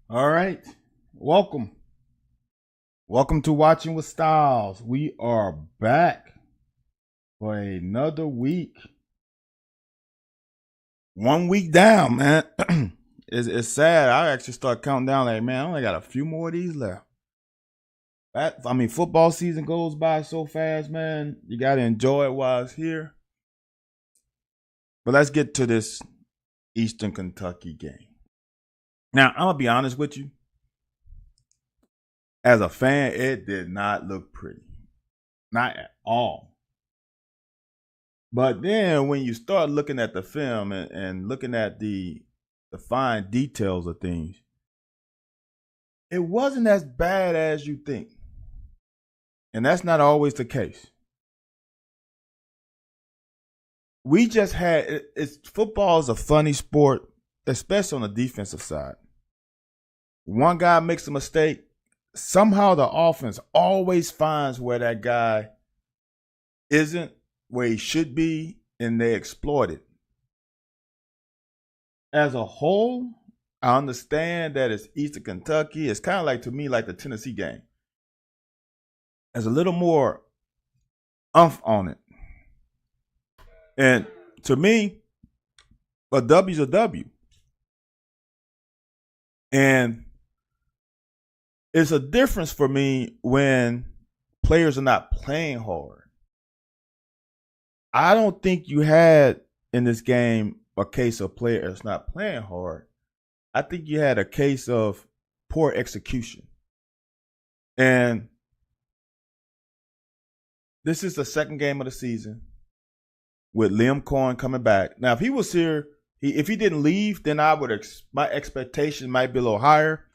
All right. Welcome. Welcome to Watching with Styles. We are back for another week. 1 week down, man. it's sad. I actually start counting down like, man, I only got a few more of these left. Football season goes by so fast, man. You got to enjoy it while it's here. But let's get to this Eastern Kentucky game. Now, I'm going to be honest with you. As a fan, it did not look pretty. Not at all. But then when you start looking at the film and looking at the fine details of things, it wasn't as bad as you think. And that's not always the case. We just had football is a funny sport, especially on the defensive side. One guy makes a mistake, somehow the offense always finds where that guy isn't where he should be, and they exploit it. As a whole, I understand that it's Eastern Kentucky. It's kind of like, to me, like the Tennessee game. There's a little more umph on it. And to me, a W's a W. And it's a difference for me when players are not playing hard. I don't think you had in this game a case of players not playing hard. I think you had a case of poor execution. And this is the second game of the season with Liam Cohen coming back. Now, if he was here, if he didn't leave, then my expectation might be a little higher.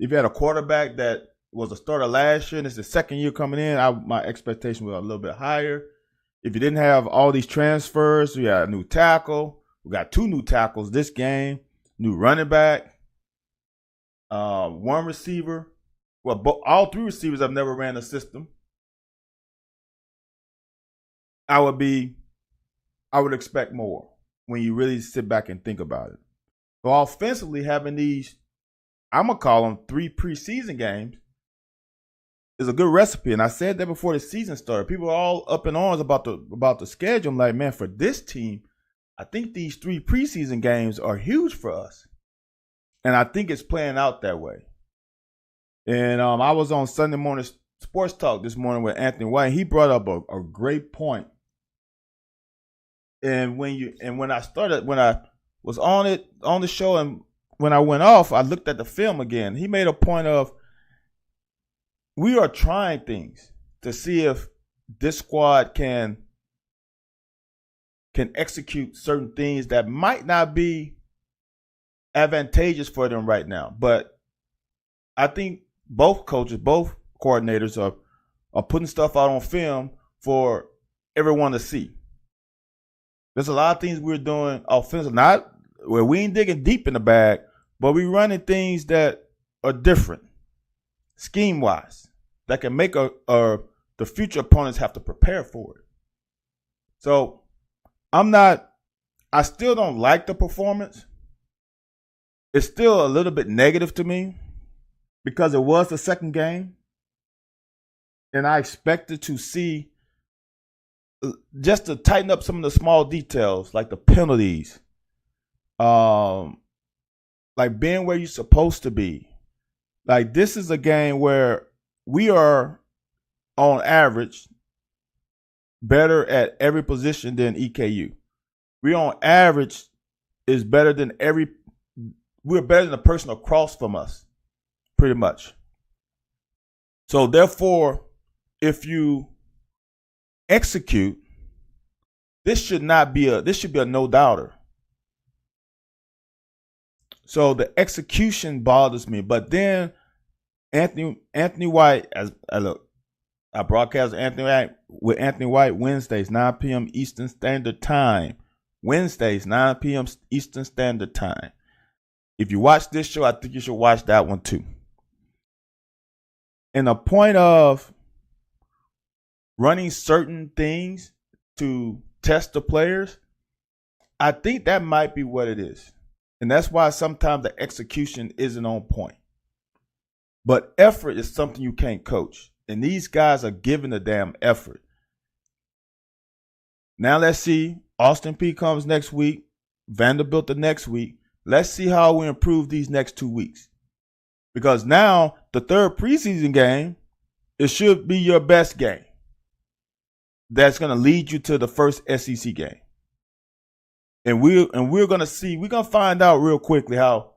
If you had a quarterback that was a starter last year and it's the second year coming in, my expectation was a little bit higher. If you didn't have all these transfers, we got a new tackle. We got 2 new tackles this game, new running back, one receiver. Well, all 3 receivers have never ran the system. I would expect more when you really sit back and think about it. So offensively, having these, I'm going to call them 3 preseason games, is a good recipe. And I said that before the season started. People are all up in arms about the schedule. I'm like, man, for this team, I think these 3 preseason games are huge for us. And I think it's playing out that way. And I was on Sunday morning sports talk this morning with Anthony White. He brought up a great point. And when I was on the show and when I went off, I looked at the film again. He made a point of, we are trying things to see if this squad can execute certain things that might not be advantageous for them right now. But I think both coaches, both coordinators are putting stuff out on film for everyone to see. There's a lot of things we're doing offensively, not where we ain't digging deep in the bag, but we're running things that are different, scheme-wise, that can make the future opponents have to prepare for it. So I still don't like the performance. It's still a little bit negative to me because it was the second game. And I expected to see, just to tighten up some of the small details, like the penalties, like being where you're supposed to be. Like, this is a game where we are, on average, better at every position than EKU. We on average is better than we're better than the person across from us, pretty much. So therefore, if you execute, this should be a no-doubter. So the execution bothers me. But then Anthony White, I broadcast with Anthony White Wednesdays, 9 p.m. Eastern Standard Time. Wednesdays, 9 p.m. Eastern Standard Time. If you watch this show, I think you should watch that one too. And the point of running certain things to test the players, I think that might be what it is. And that's why sometimes the execution isn't on point. But effort is something you can't coach. And these guys are giving the damn effort. Now let's see. Austin P comes next week. Vanderbilt the next week. Let's see how we improve these next 2 weeks. Because now the third preseason game, it should be your best game. That's going to lead you to the first SEC game. And we're going to see, we're going to find out real quickly how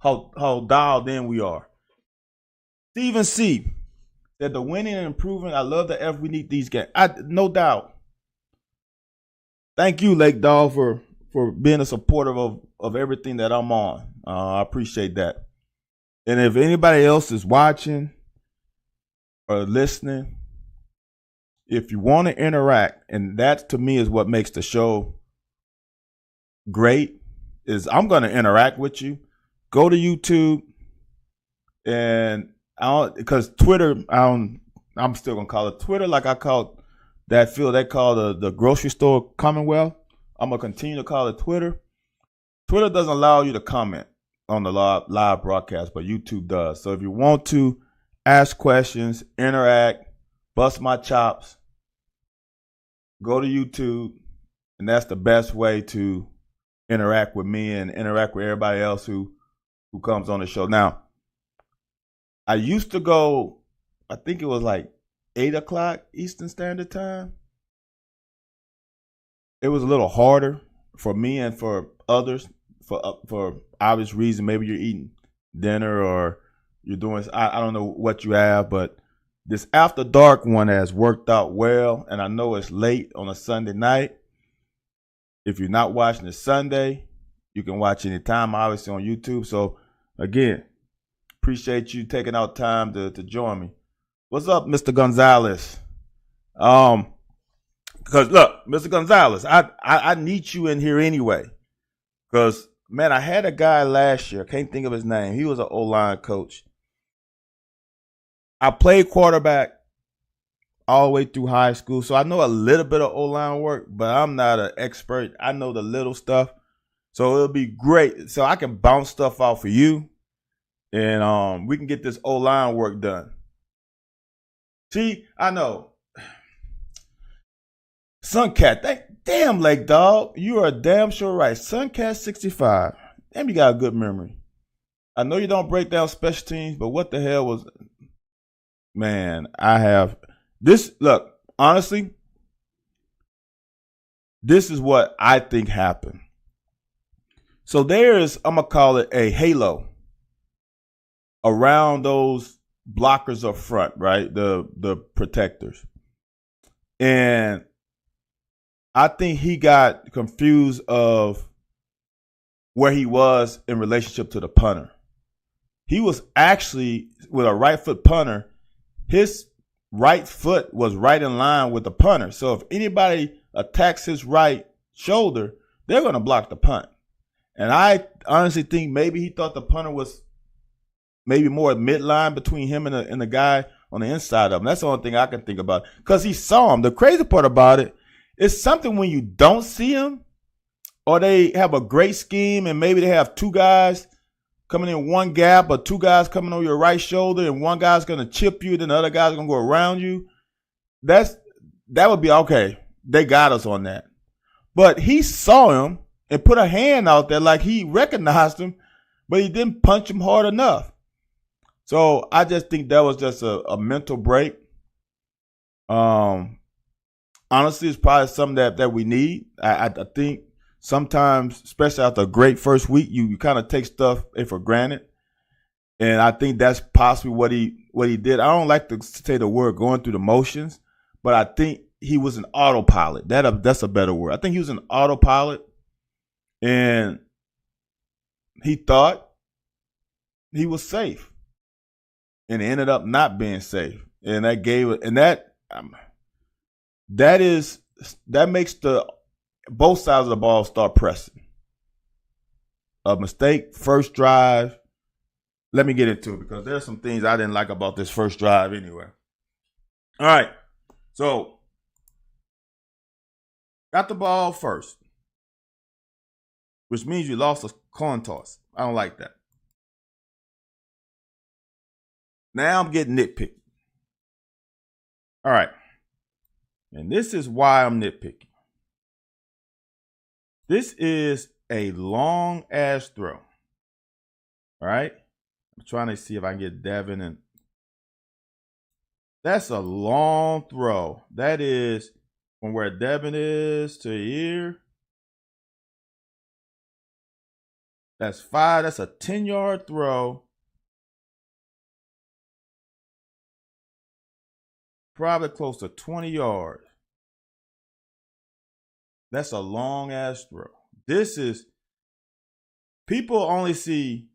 dialed in we are. Stephen C. said the winning and improving, I love the F, we need these games. No doubt. Thank you, Lake Dog, for being a supporter of everything that I'm on. I appreciate that. And if anybody else is watching or listening, if you want to interact, and that to me is what makes the show great, is I'm going to interact with you. Go to YouTube, and because Twitter, I'm still going to call it Twitter like I called that field they call the grocery store Commonwealth. I'm going to continue to call it Twitter. Twitter doesn't allow you to comment on the live broadcast, but YouTube does. So if you want to ask questions, interact, bust my chops, go to YouTube, and that's the best way to interact with me and interact with everybody else who comes on the show. Now, I used to go, I think it was like 8 o'clock Eastern Standard Time. It was a little harder for me and for others for obvious reason. Maybe you're eating dinner or you're doing, I don't know what you have, but this after dark one has worked out well. And I know it's late on a Sunday night. If you're not watching it Sunday, you can watch anytime, obviously on YouTube. So again, appreciate you taking out time to join me. What's up, Mr. Gonzalez? Because look, Mr. Gonzalez, I need you in here anyway. Because man, I had a guy last year. I can't think of his name. He was an O-line coach. I played quarterback all the way through high school, so I know a little bit of O-line work, but I'm not an expert. I know the little stuff. So it'll be great. So I can bounce stuff out for you, and we can get this O-line work done. See, I know. Suncat, damn, Lake Dog, you are damn sure right. Suncat 65. Damn, you got a good memory. I know you don't break down special teams, but what the hell was, man, I have this. Look, honestly, this is what I think happened. So there's, I'm going to call it a halo around those blockers up front, right? The protectors. And I think he got confused of where he was in relationship to the punter. He was actually, with a right foot punter, his right foot was right in line with the punter. So if anybody attacks his right shoulder, they're going to block the punt. And I honestly think maybe he thought the punter was maybe more midline between him and the guy on the inside of him. That's the only thing I can think about. Because he saw him. The crazy part about it is something when you don't see him, or they have a great scheme and maybe they have two guys coming in one gap or two guys coming on your right shoulder and one guy's going to chip you, then the other guy's going to go around you. That would be okay. They got us on that. But he saw him and put a hand out there like he recognized him, but he didn't punch him hard enough. So I just think that was just a mental break. Honestly, it's probably something that we need. I think sometimes, especially after a great first week, you kind of take stuff for granted. And I think that's possibly what he did. I don't like to say the word going through the motions, but I think he was an autopilot. That's a better word. I think he was an autopilot, and he thought he was safe, and it ended up not being safe. And that gave it, and that makes both sides of the ball start pressing. A mistake, first drive. Let me get into it because there's some things I didn't like about this first drive anyway. All right. So, got the ball first, which means you lost a coin toss. I don't like that. Now I'm getting nitpicky. All right. And this is why I'm nitpicky. This is a long ass throw. All right. I'm trying to see if I can get Devin and that's a long throw. That is from where Devin is to here. That's 5. That's a 10-yard throw. Probably close to 20 yards. That's a long ass throw. This is, people only see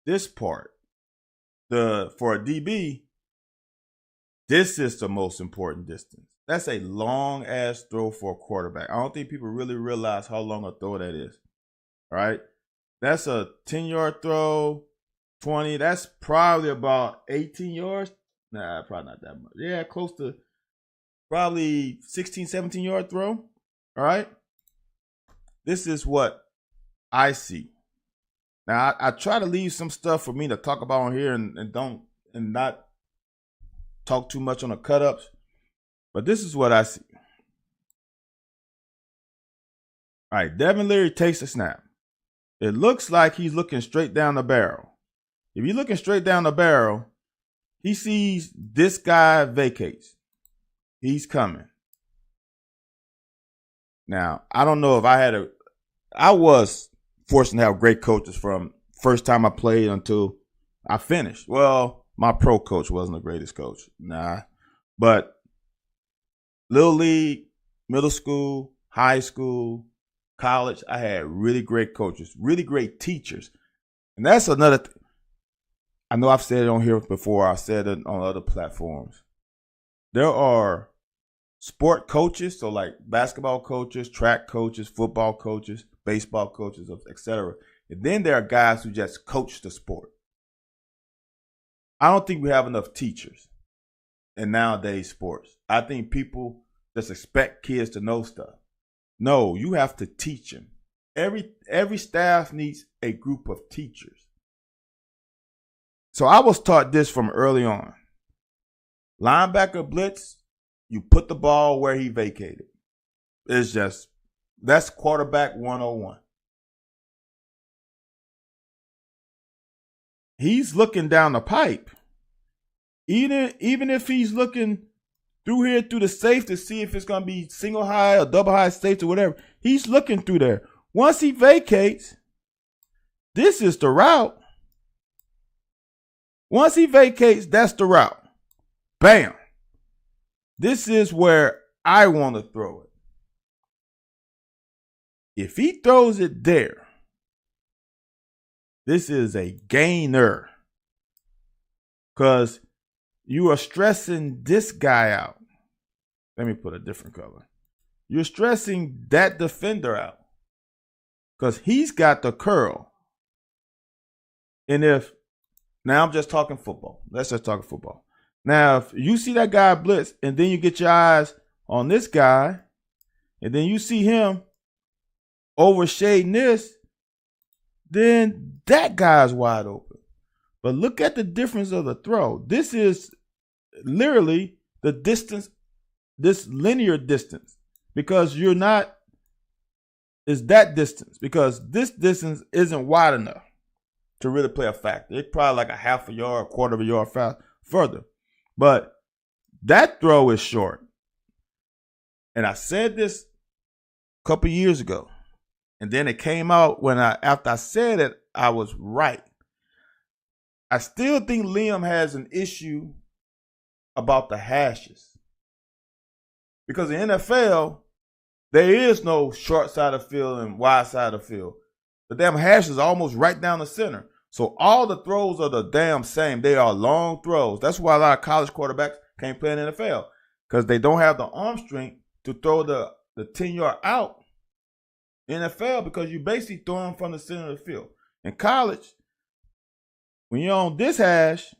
this part. For a DB, this is the most important distance. That's a long ass throw for a quarterback. I don't think people really realize how long a throw that is. All right. That's a 10-yard throw, 20. That's probably about 18 yards. Nah, probably not that much. Yeah, close to probably 16, 17-yard throw. All right. This is what I see. Now, I try to leave some stuff for me to talk about on here and not talk too much on the cut-ups. But this is what I see. All right, Devin Leary takes the snap. It looks like he's looking straight down the barrel. If you're looking straight down the barrel, he sees this guy vacates. He's coming. Now, I don't know if I was fortunate to have great coaches from first time I played until I finished. Well, my pro coach wasn't the greatest coach. Nah. But Little League, middle school, high school, college, I had really great coaches, really great teachers. And that's another thing. I know I've said it on here before. I've said it on other platforms. There are sport coaches, so like basketball coaches, track coaches, football coaches, baseball coaches, etc. And then there are guys who just coach the sport. I don't think we have enough teachers in nowadays sports. I think people just expect kids to know stuff. No, you have to teach them. Every staff needs a group of teachers. So I was taught this from early on. Linebacker blitz, you put the ball where he vacated. That's quarterback 101. He's looking down the pipe. Even if he's looking through here through the safe to see if it's going to be single high or double high safety or whatever, he's looking through there. Once he vacates, this is the route. Once he vacates, that's the route. Bam. This is where I want to throw it. If he throws it there, this is a gainer. Because you are stressing this guy out. Let me put a different color. You're stressing that defender out. Because he's got the curl. And now I'm just talking football. Let's just talk football. Now, if you see that guy blitz and then you get your eyes on this guy and then you see him overshading this, then that guy's wide open. But look at the difference of the throw. This is literally the distance, this linear distance, because it's that distance, because this distance isn't wide enough to really play a factor. It's probably like a half a yard, a quarter of a yard further. But that throw is short. And I said this a couple years ago. And then it came out after I said it, I was right. I still think Liam has an issue about the hashes. Because in NFL, there is no short side of the field and wide side of the field. The damn hash is almost right down the center. So all the throws are the damn same. They are long throws. That's why a lot of college quarterbacks can't play in the NFL. Because they don't have the arm strength to throw the 10-yard out in the NFL, because you basically throw them from the center of the field. In college, when you're on this hash,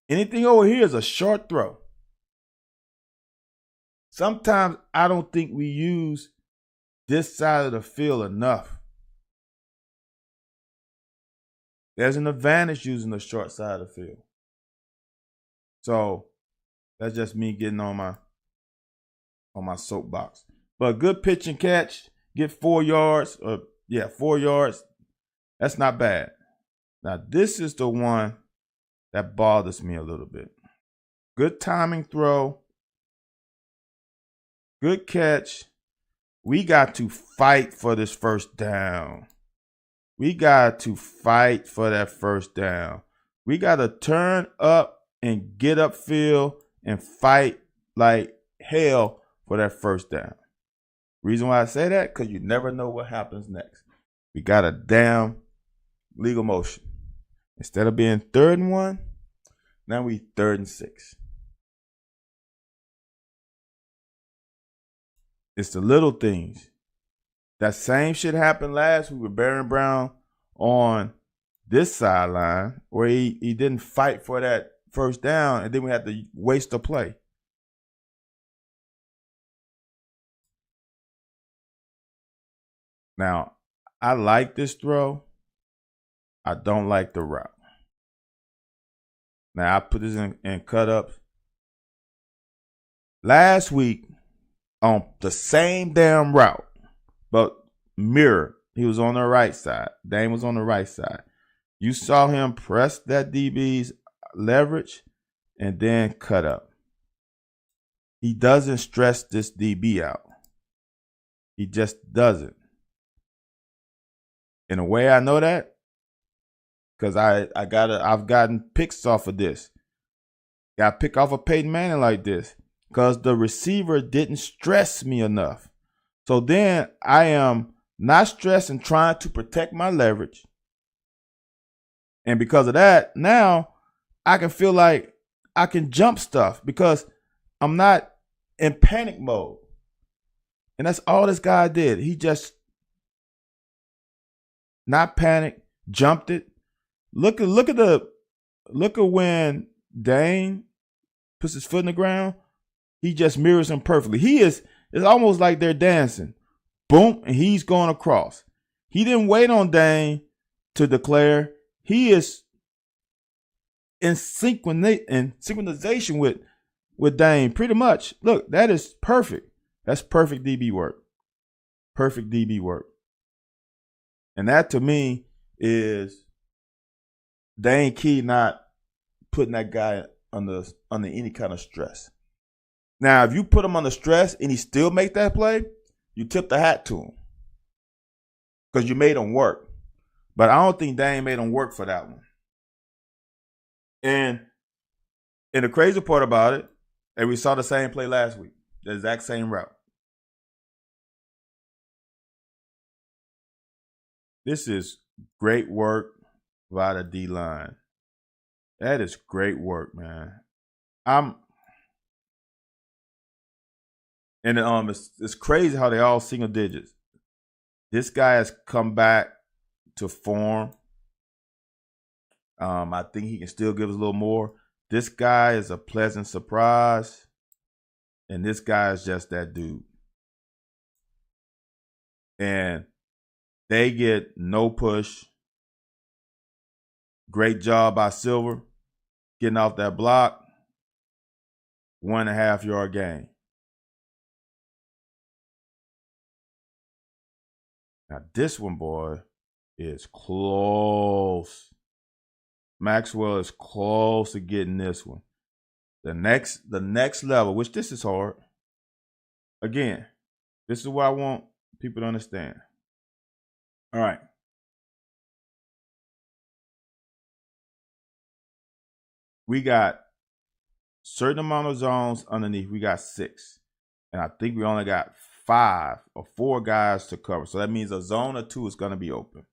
anything over here is a short throw. Sometimes I don't think we use this side of the field enough. There's an advantage using the short side of the field. So that's just me getting on my soapbox. But good pitch and catch, get 4 yards, 4 yards. That's not bad. Now this is the one that bothers me a little bit. Good timing throw, good catch. We got to fight for this first down. We got to fight for that first down. We got to turn up and get upfield and fight like hell for that first down. Reason why I say that, because you never know what happens next. We got a damn legal motion. Instead of being 3rd and 1, now we 3rd and 6. It's the little things. That same shit happened last week with Baron Brown on this sideline where he didn't fight for that first down, and then we had to waste a play. Now, I like this throw. I don't like the route. Now, I put this in cut ups. Last week, on the same damn route, but mirror, he was on the right side. Dame was on the right side. You saw him press that DB's leverage and then cut up. He doesn't stress this DB out. He just doesn't. In a way, I know that because I've gotten picks off of this. Got pick off of Peyton Manning like this because the receiver didn't stress me enough. So then I am not stressed and trying to protect my leverage. And because of that, now I can feel like I can jump stuff because I'm not in panic mode. And that's all this guy did. He just not panic, jumped it. Look at when Dane puts his foot in the ground. He just mirrors him perfectly. It's almost like they're dancing. Boom, and he's going across. He didn't wait on Dane to declare. He is in synchronization with Dane, pretty much. Look, that is perfect. That's perfect DB work. Perfect DB work. And that to me is Dane Key not putting that guy under any kind of stress. Now, if you put him under stress and he still make that play, you tip the hat to him because you made him work. But I don't think Dane made him work for that one. And the crazy part about it, and we saw the same play last week, the exact same route. This is great work by the D-line. That is great work, man. It's crazy how they all single digits. This guy has come back to form. I think he can still give us a little more. This guy is a pleasant surprise, and this guy is just that dude. And they get no push. Great job by Silver getting off that block. 1.5 yard gain. Now this one, boy, is close. Maxwell is close to getting this one. The next level, which this is hard. Again, this is what I want people to understand. All right. We got certain amount of zones underneath. We got 6. And I think we only got 5 or 4 guys to cover. So that means a zone or 2 is going to be open.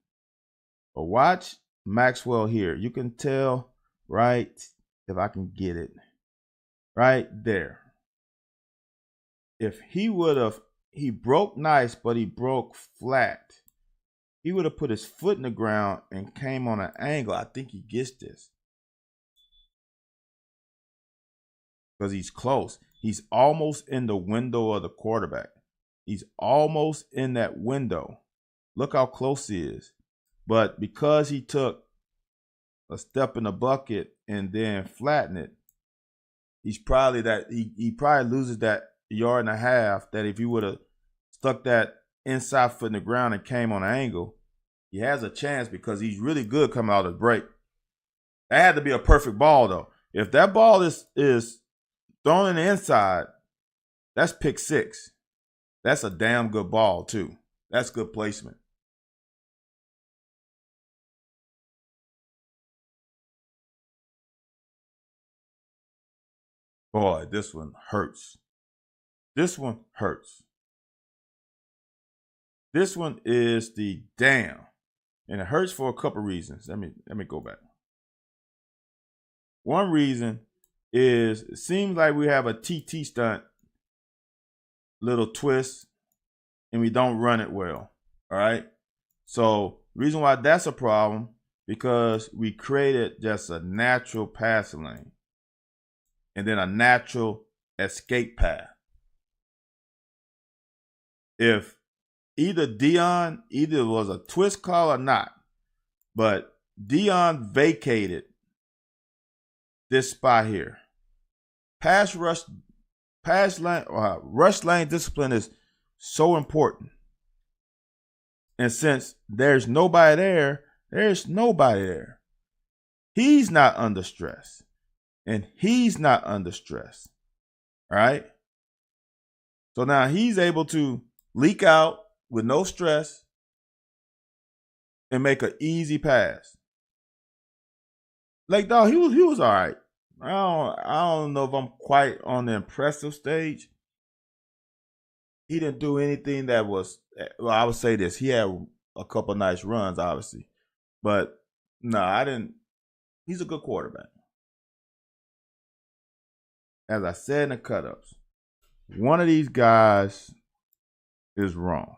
But watch Maxwell here. You can tell right, if I can get it, right there. If he broke nice, but he broke flat. He would have put his foot in the ground and came on an angle. I think he gets this. Because he's close. He's almost in the window of the quarterback. He's almost in that window. Look how close he is. But because he took a step in the bucket and then flatten it, he probably loses that yard and a half that if he would have stuck that inside foot in the ground and came on an angle, he has a chance because he's really good coming out of the break. That had to be a perfect ball, though. If that ball is thrown in the inside, that's pick 6. That's a damn good ball, too. That's good placement. Boy, this one hurts. This one hurts. This one is the damn. And it hurts for a couple reasons. Let me go back. One reason is it seems like we have a TT stunt, little twist, and we don't run it well. All right. So reason why that's a problem, because we created just a natural passing lane and then a natural escape path. If either was a twist call or not, but Dion vacated this spot here. Rush lane discipline is so important. And since there's nobody there, there's nobody there. He's not under stress. And he's not under stress. All right? So now he's able to leak out with no stress and make an easy pass. Like, dog, he was all right. I don't know if I'm quite on the impressive stage. He didn't do anything that was, well, I would say this. He had a couple nice runs, obviously. But, no, I didn't. He's a good quarterback. As I said in the cut-ups, one of these guys is wrong.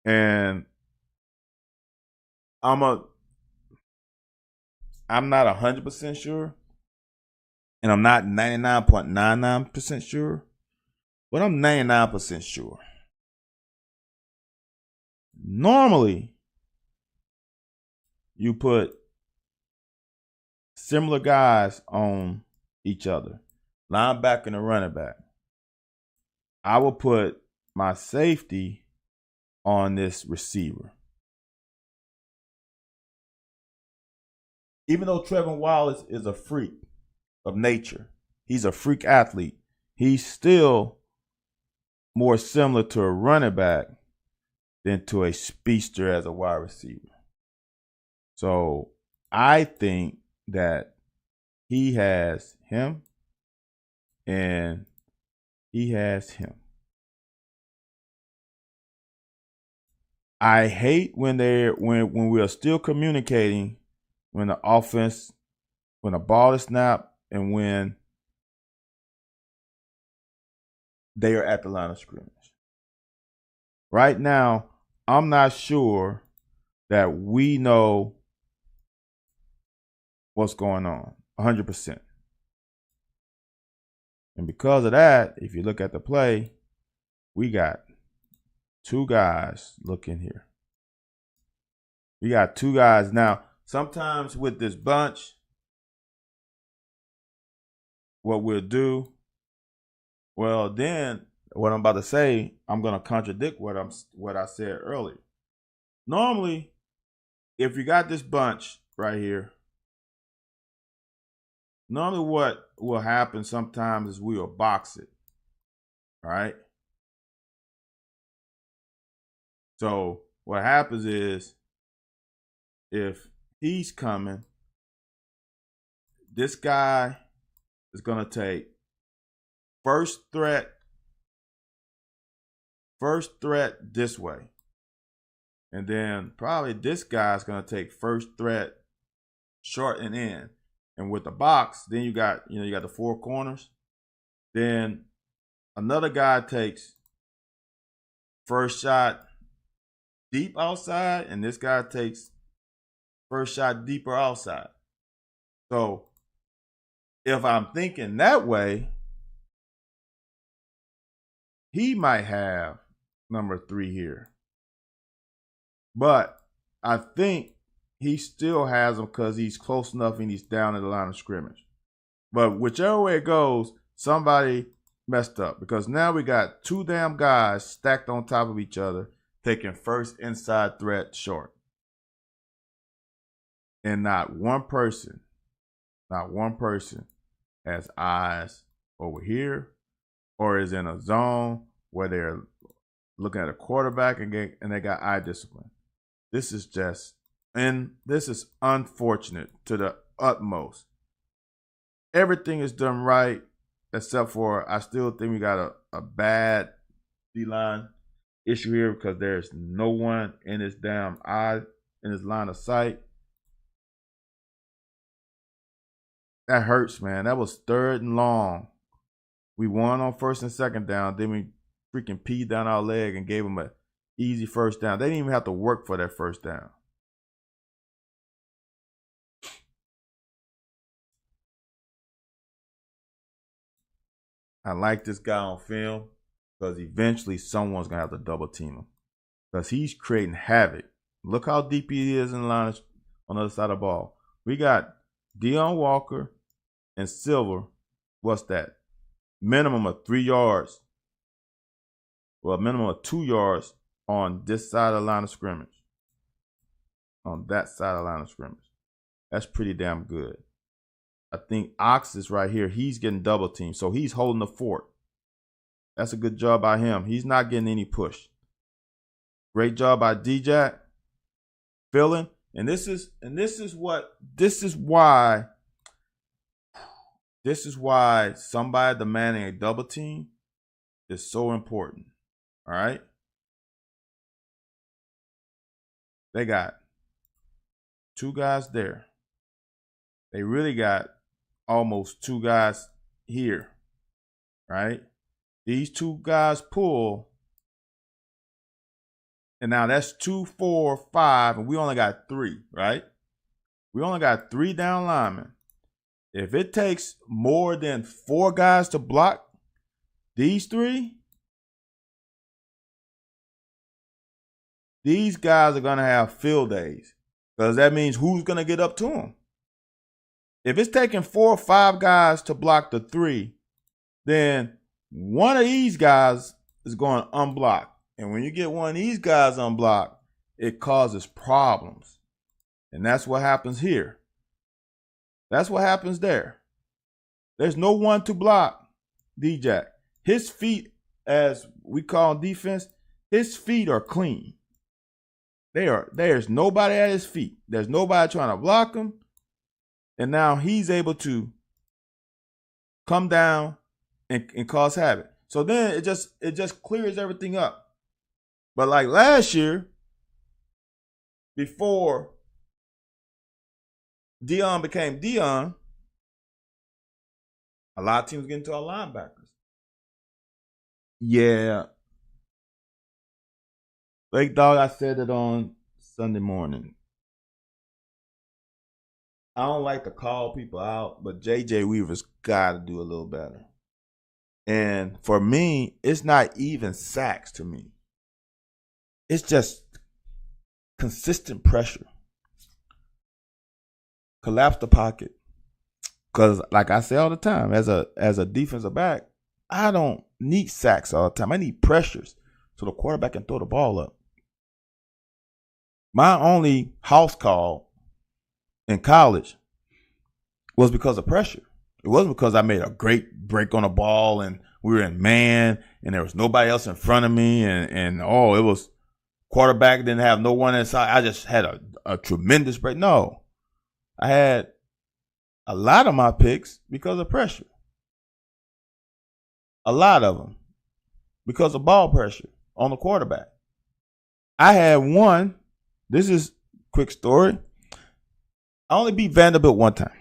And I'm not 100% sure, and I'm not 99.99% sure, but I'm 99% sure. Normally, you put similar guys on each other, linebacker and a running back. I will put my safety on this receiver. Even though Trevor Wallace is a freak of nature, he's a freak athlete, he's still more similar to a running back than to a speedster as a wide receiver. So I think that he has him and he has him. I hate when we are still communicating when the offense, when the ball is snapped, and when they are at the line of scrimmage. Right now, I'm not sure that we know what's going on 100%. And because of that, if you look at the play, we got two guys looking here. We got two guys. Now, sometimes with this bunch, what we'll do, well, then what I'm about to say, I'm going to contradict what I said earlier. Normally, if you got this bunch right here, normally what will happen sometimes is we will box it. All right? So what happens is if he's coming, this guy is going to take first threat this way. And then probably this guy's going to take first threat short and in. And with the box, then you got the four corners. Then another guy takes first shot deep outside, and this guy takes first shot deeper outside. So if I'm thinking that way, he might have number 3 here. But I think he still has them because he's close enough and he's down at the line of scrimmage. But whichever way it goes, somebody messed up because now we got two damn guys stacked on top of each other taking first inside threat short. And not one person has eyes over here or is in a zone where they're looking at a quarterback and they got eye discipline. This is unfortunate to the utmost. Everything is done right, except for I still think we got a bad D-line issue here because there's no one in his damn eye, in his line of sight. That hurts, man. That was 3rd and long. We won on 1st and 2nd down. Then we freaking peed down our leg and gave them an easy 1st down. They didn't even have to work for that 1st down. I like this guy on film because eventually someone's going to have to double team him because he's creating havoc. Look how deep he is in the line on the other side of the ball. We got Deion Walker and Silver. What's that? Minimum of 3 yards. Well, minimum of 2 yards on this side of the line of scrimmage. On that side of the line of scrimmage. That's pretty damn good. I think Ox is right here. He's getting double teamed. So he's holding the fort. That's a good job by him. He's not getting any push. Great job by D-Jack. Filling. And this is why somebody demanding a double team is so important. All right. They got 2 guys there. They really got almost 2 guys here, right? These 2 guys pull, and now that's 2, 4, 5, and we only got 3, right? We only got 3 down linemen. If it takes more than 4 guys to block these 3, these guys are going to have field days because that means who's going to get up to them? If it's taking 4 or 5 guys to block the 3, then one of these guys is going unblocked. And when you get one of these guys unblocked, it causes problems. And that's what happens here. That's what happens there. There's no one to block D-Jack. His feet, as we call defense, his feet are clean. There's nobody at his feet. There's nobody trying to block him. And now he's able to come down and cause havoc. So then it just clears everything up. But like last year, before Deion became Deion, a lot of teams get into our linebackers. Yeah. Like dog, I said it on Sunday morning. I don't like to call people out, but J.J. Weaver's got to do a little better. And for me, it's not even sacks to me. It's just consistent pressure. Collapse the pocket. Because like I say all the time, as a defensive back, I don't need sacks all the time. I need pressures so the quarterback can throw the ball up. My only house call in college was because of pressure. It wasn't because I made a great break on the ball and we were in man and there was nobody else in front of me and it was quarterback didn't have no one inside. I just had a tremendous break. No, I had a lot of my picks because of pressure. A lot of them because of ball pressure on the quarterback. I had one. This is a quick story. I only beat Vanderbilt one time.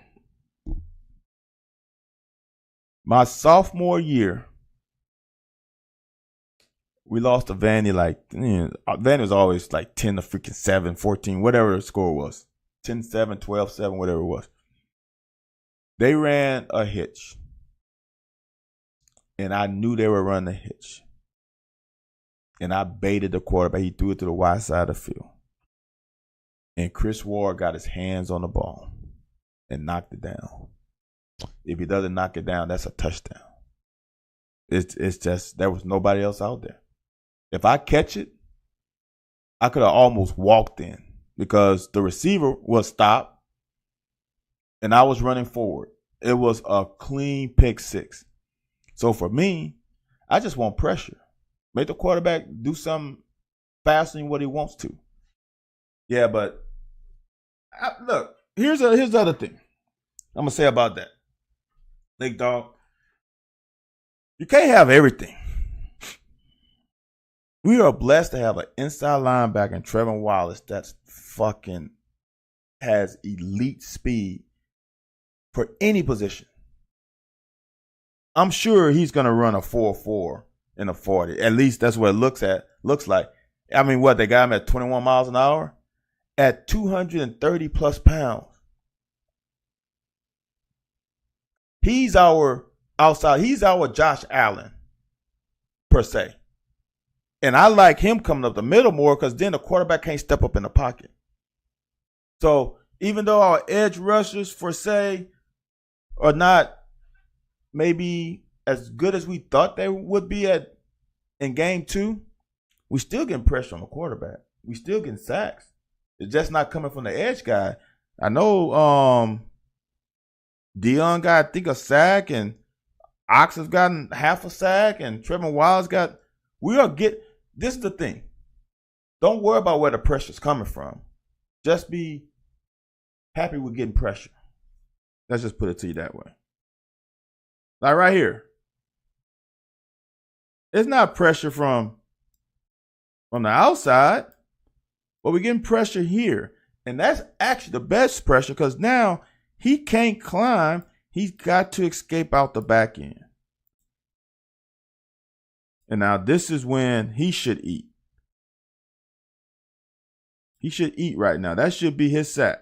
My sophomore year, we lost to Vandy Vandy was always like 10 to freaking 7, 14, whatever the score was. 10-7, 12-7, whatever it was. They ran a hitch. And I knew they were running a hitch. And I baited the quarterback. He threw it to the wide side of the field. and Chris Ward got his hands on the ball and knocked it down. If he doesn't knock it down, that's a touchdown. It's just there was nobody else out there. If I catch it, I could have almost walked in because the receiver was stopped and I was running forward. It was a clean pick six. So for me, I just want pressure. Make the quarterback do something faster than what he wants to. Yeah, but look, here's the other thing I'm going to say about that. Big dog, you can't have everything. We are blessed to have an inside linebacker, Trevor Wallace, that's fucking has elite speed for any position. I'm sure he's going to run a 4.4 in a 40. At least that's what it looks like. I mean, what, they got him at 21 miles an hour? At 230 plus pounds. He's our outside. He's our Josh Allen, per se. And I like him coming up the middle more because then the quarterback can't step up in the pocket. So even though our edge rushers, for say, are not maybe as good as we thought they would be in game 2, we still getting pressure on the quarterback. We still getting sacks. It's just not coming from the edge guy. I know Dion got, I think, a sack, and Ox has gotten half a sack, and Trevor Wallace got. This is the thing. Don't worry about where the pressure's coming from. Just be happy with getting pressure. Let's just put it to you that way. Like right here. It's not pressure from the outside, but we're getting pressure here. And that's actually the best pressure because now he can't climb. He's got to escape out the back end. And now this is when he should eat. He should eat right now. That should be his sack.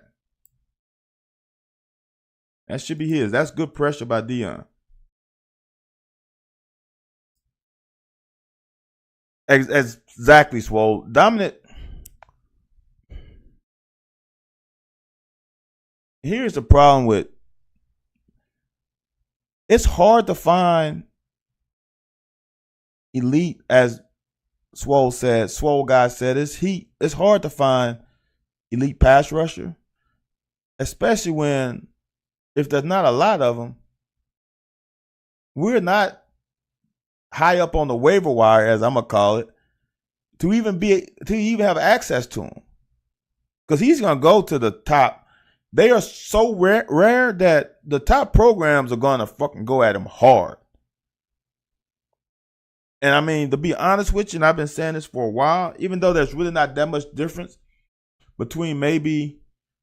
That should be his. That's good pressure by Dion. Exactly, Swole. Dominant. Here's the problem with it's hard to find elite, as Swole guy said, it's hard to find elite pass rusher, especially if there's not a lot of them. We're not high up on the waiver wire, as I'm gonna call it, to even have access to him, because he's gonna go to the top. They are so rare that the top programs are gonna fucking go at him hard. And I mean, to be honest with you, and I've been saying this for a while, even though there's really not that much difference between maybe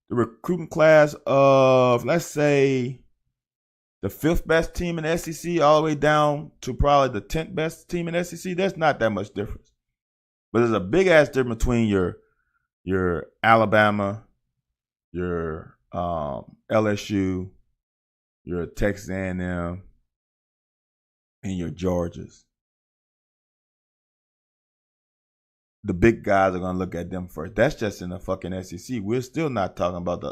the recruiting class of, let's say, the 5th best team in the SEC all the way down to probably the 10th best team in the SEC, there's not that much difference. But there's a big-ass difference between your Alabama, your LSU, your Texas A&M, and your Georgias. The big guys are going to look at them first. That's just in the fucking SEC. We're still not talking about the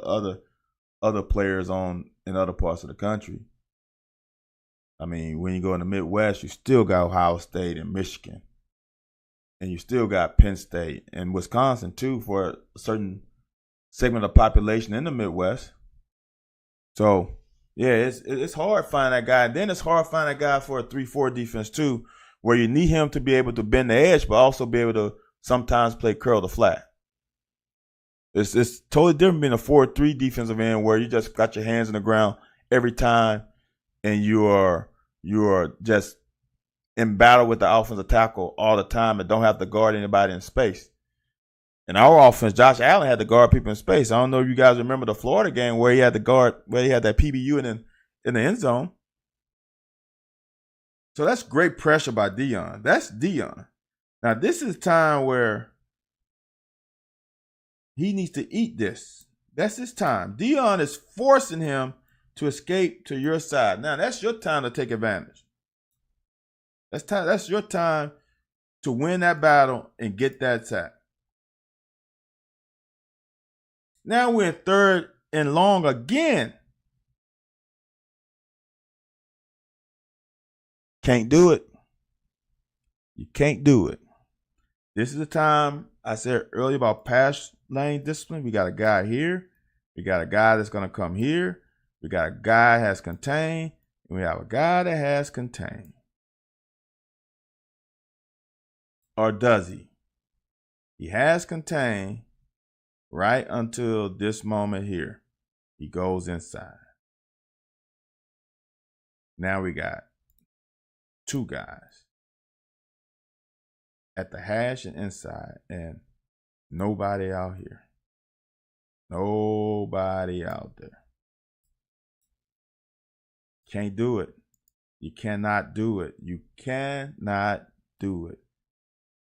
other players in other parts of the country. I mean, when you go in the Midwest, you still got Ohio State and Michigan. And you still got Penn State and Wisconsin, too, for a certain segment of population in the Midwest. So, yeah, it's hard finding that guy. And then it's hard finding that guy for a 3-4 defense, too, where you need him to be able to bend the edge, but also be able to sometimes play curl the flat. It's totally different being a 4-3 defensive end where you just got your hands on the ground every time and you are just in battle with the offensive tackle all the time and don't have to guard anybody in space. In our offense, Josh Allen had to guard people in space. I don't know if you guys remember the Florida game where he had that PBU in the end zone. So that's great pressure by Dion. That's Dion. Now, this is time where he needs to eat this. That's his time. Dion is forcing him to escape to your side. Now, that's your time to take advantage. That's your time to win that battle and get that sack. Now we're in 3rd and long again. Can't do it. You can't do it. This is the time I said earlier about pass lane discipline. We got a guy here. We got a guy that's going to come here. We got a guy that has contained. And we have a guy that has contained. Or does he? He has contained right until this moment here. He goes inside. Now we got 2 guys at the hash and inside, and nobody out here. Nobody out there. Can't do it. You cannot do it. You cannot do it.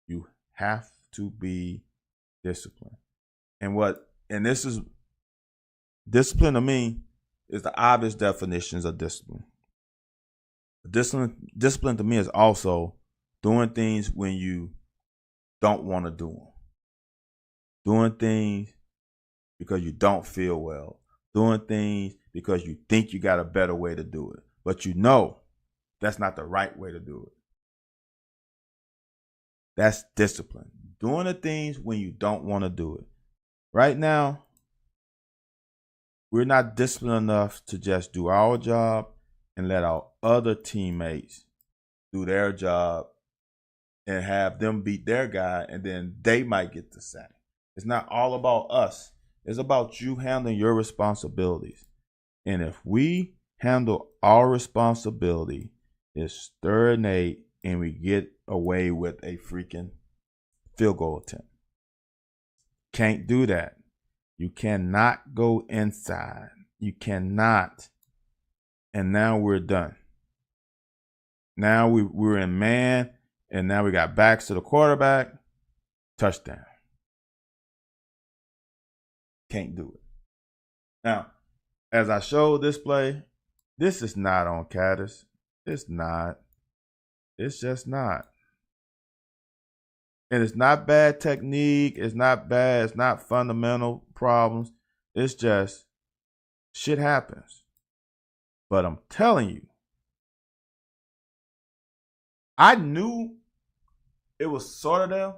You have to be disciplined. And this is discipline to me is the obvious definitions of discipline. Discipline to me is also doing things when you don't want to do them. Doing things because you don't feel well. Doing things because you think you got a better way to do it. But you know that's not the right way to do it. That's discipline. Doing the things when you don't want to do it. Right now, we're not disciplined enough to just do our job and let our other teammates do their job and have them beat their guy, and then they might get the sack. It's not all about us. It's about you handling your responsibilities. And if we handle our responsibility, it's 3rd and 8, and we get away with a freaking field goal attempt. Can't do that. You cannot go inside. You cannot. And now we're done. Now we're in man, and now we got backs to the quarterback. Touchdown. Can't do it. Now, as I showed this play, this is not on Caddis. It's not. It's just not. And it's not bad technique. It's not bad. It's not fundamental problems. It's just shit happens. But I'm telling you, I knew it was sort of there.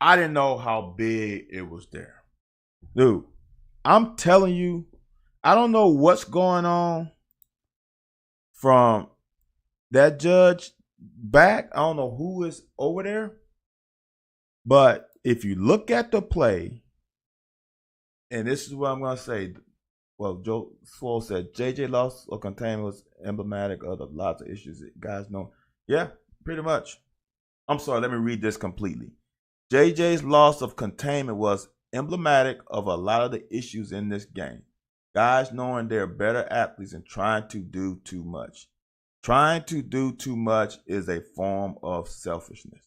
I didn't know how big it was there. Dude, I'm telling you, I don't know what's going on from that judge back. I don't know who is over there. But if you look at the play, and this is what I'm going to say. Well, Joe Swoll said JJ loss of containment was emblematic of the lots of issues that guys know. Yeah, pretty much. I'm sorry, let me read this completely. JJ's loss of containment was emblematic of a lot of the issues in this game. Guys knowing they're better athletes and trying to do too much. Trying to do too much is a form of selfishness.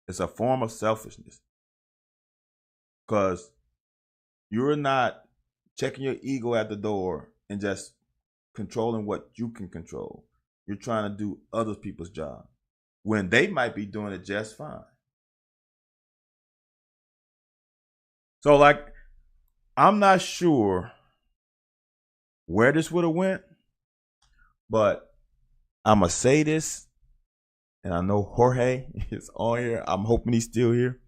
It's a form of selfishness. Because you're not checking your ego at the door and just controlling what you can control. You're trying to do other people's job when they might be doing it just fine. So, I'm not sure where this would have went, but I'm going to say this, and I know Jorge is on here. I'm hoping he's still here.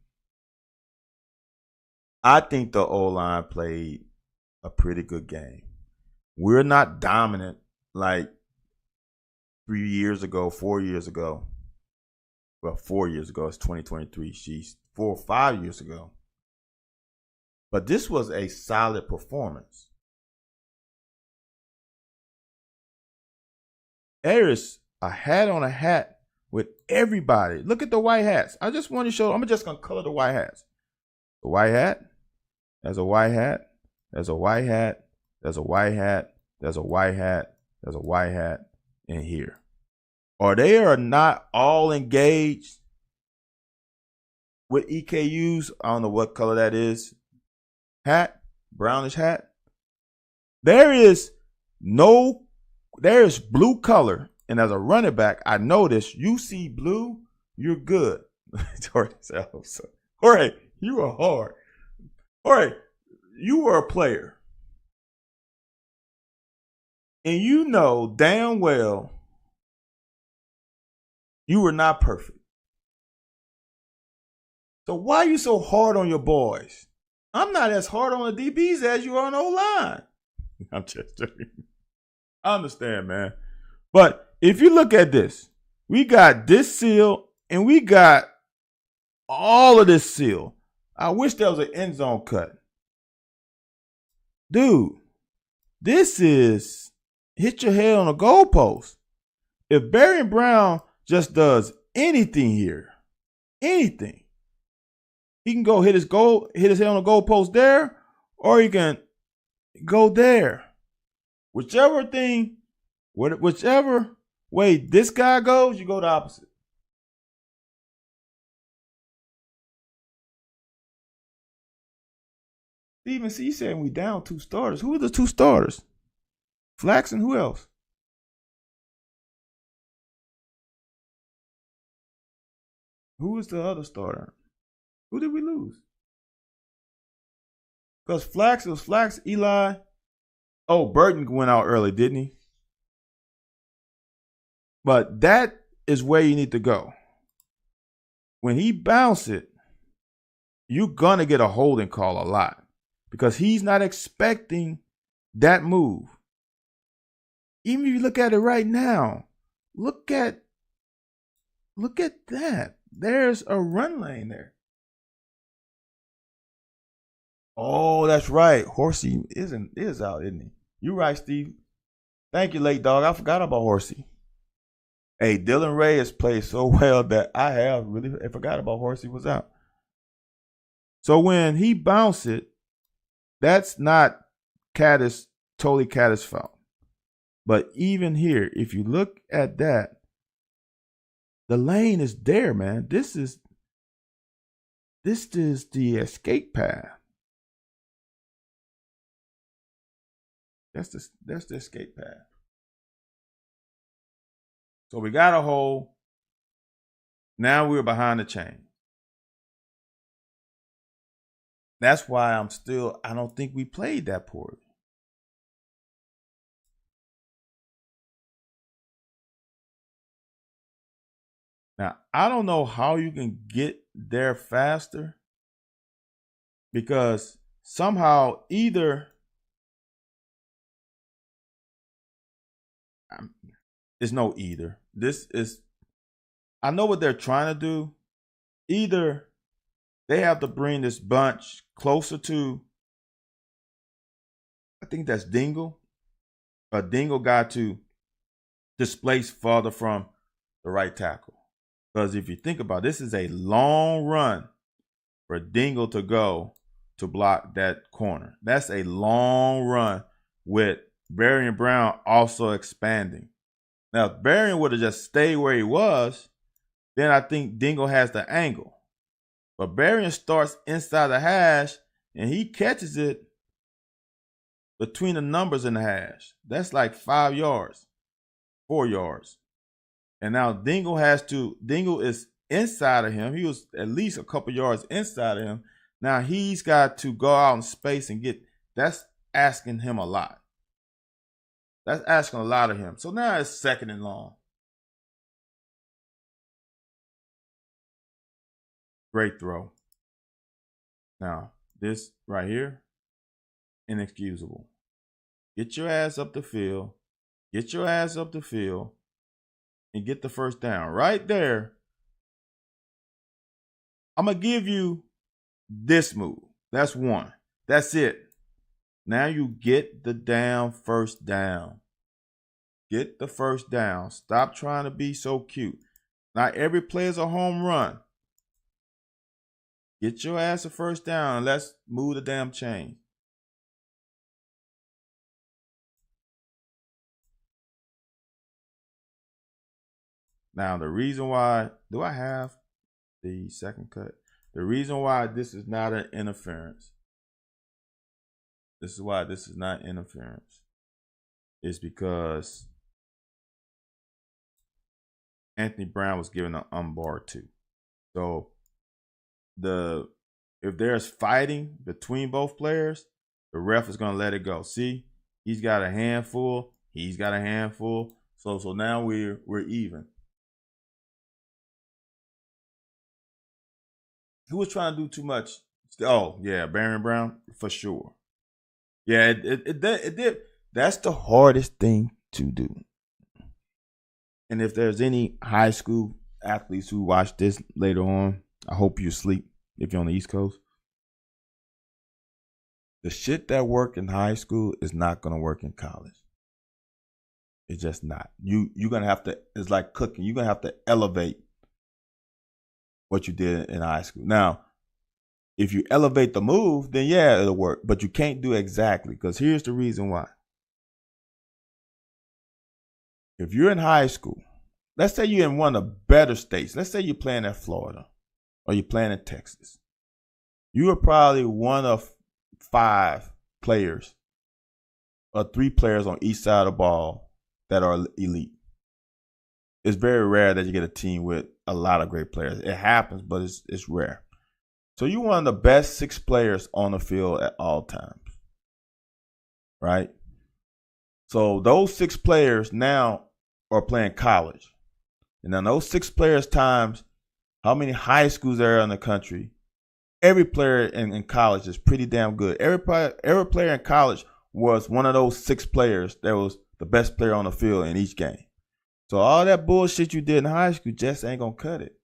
I think the O-line played a pretty good game. We're not dominant like 3 years ago, 4 years ago. Well, 4 years ago. It's 2023. She's 4 or 5 years ago. But this was a solid performance. There is a hat on a hat with everybody. Look at the white hats. I just want to show, I'm just going to color the white hats. The white hat, there's a white hat, there's a white hat, there's a white hat, there's a white hat, there's a white hat in here. Or they are not all engaged with EKUs. I don't know what color that is. Hat, brownish hat. There is blue color. And as a running back, I notice you see blue, you're good. Jorge, you are hard. Jorge, you were a player. And you know damn well you were not perfect. So why are you so hard on your boys? I'm not as hard on the DBs as you are on the O-line. I'm just joking. I understand, man. But if you look at this, we got this seal and we got all of this seal. I wish there was an end zone cut. Dude, this is hit your head on a goalpost. If Barry and Brown just does anything here, anything, he can go hit his head on a goalpost there, or he can go there. Whichever way this guy goes, you go the opposite. Steven C. saying we down 2 starters. Who are the 2 starters? Flax and who else? Who is the other starter? Who did we lose? Because Flax, Eli. Oh, Burton went out early, didn't he? But that is where you need to go. When he bounce it, you're going to get a holding call a lot because he's not expecting that move. Even if you look at it right now, look at that. There's a run lane there. Oh, that's right. Horsey is out, isn't he? You're right, Steve. Thank you, late dog. I forgot about Horsey. Hey, Dylan Ray has played so well that I have really forgot about Horsey was out. So when he bounced it, that's not totally Caddis' fault. But even here, if you look at that, the lane is there, man. This is the escape path. That's the escape path. So we got a hole. Now we're behind the chain. That's why I don't think we played that poorly. Now, I don't know how you can get there faster because somehow either it's no either. I know what they're trying to do. Either they have to bring this bunch closer to, I think that's Dingle. Dingle got to displace farther from the right tackle. Because if you think about it, this is a long run for Dingle to go to block that corner. That's a long run with Berrien Brown also expanding. Now, if Berrien would have just stayed where he was, then I think Dingle has the angle. But Berrien starts inside the hash, and he catches it between the numbers in the hash. That's like 5 yards, 4 yards. And now Dingle is inside of him. He was at least a couple yards inside of him. Now he's got to go out in space and that's asking him a lot. That's asking a lot of him. So now it's 2nd and long. Great throw. Now, this right here, inexcusable. Get your ass up the field. Get your ass up the field. And get the first down. Right there, I'm going to give you this move. That's one. That's it. Now you get the damn first down. Get the first down. Stop trying to be so cute. Not every play is a home run. Get your ass a first down and let's move the damn chain. Now, the reason why, do I have the second cut? The reason why this is not an interference, is because Anthony Brown was given an unbar too. So the if there's fighting between both players, the ref is gonna let it go. See, he's got a handful, he's got a handful. So now we're even. Who was trying to do too much? Oh yeah, Baron Brown for sure. Yeah, it did. That's the hardest thing to do. And if there's any high school athletes who watch this later on, I hope you sleep if you're on the East Coast. The shit that worked in high school is not gonna work in college. It's just not. You're gonna have to. It's like cooking. You're gonna have to elevate what you did in high school. Now, if you elevate the move, then yeah, it'll work. But you can't do exactly, because here's the reason why. If you're in high school, let's say you're in one of the better states. Let's say you're playing in Florida or you're playing in Texas. You are probably one of 5 players or 3 players on each side of the ball that are elite. It's very rare that you get a team with a lot of great players. It happens, but it's rare. So you're one of the best 6 players on the field at all times, right? So those 6 players now are playing college. And then those 6 players times how many high schools there are in the country, every player in college is pretty damn good. Every player in college was one of those 6 players that was the best player on the field in each game. So all that bullshit you did in high school just ain't gonna cut it.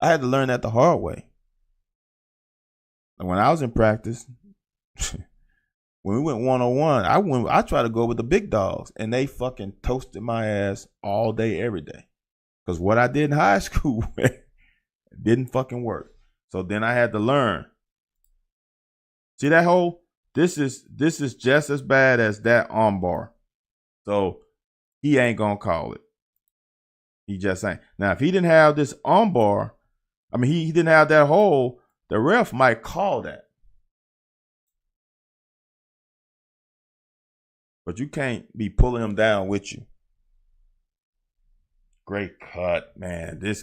I had to learn that the hard way. And when I was in practice, when we went 1-on-1, I tried to go with the big dogs, and they fucking toasted my ass all day, every day. Because what I did in high school didn't fucking work. So then I had to learn. See that hole? This is just as bad as that arm bar. So he ain't gonna call it. He just ain't. Now, if he didn't have this arm bar, he didn't have that hole, the ref might call that. But you can't be pulling him down with you. Great cut, man. This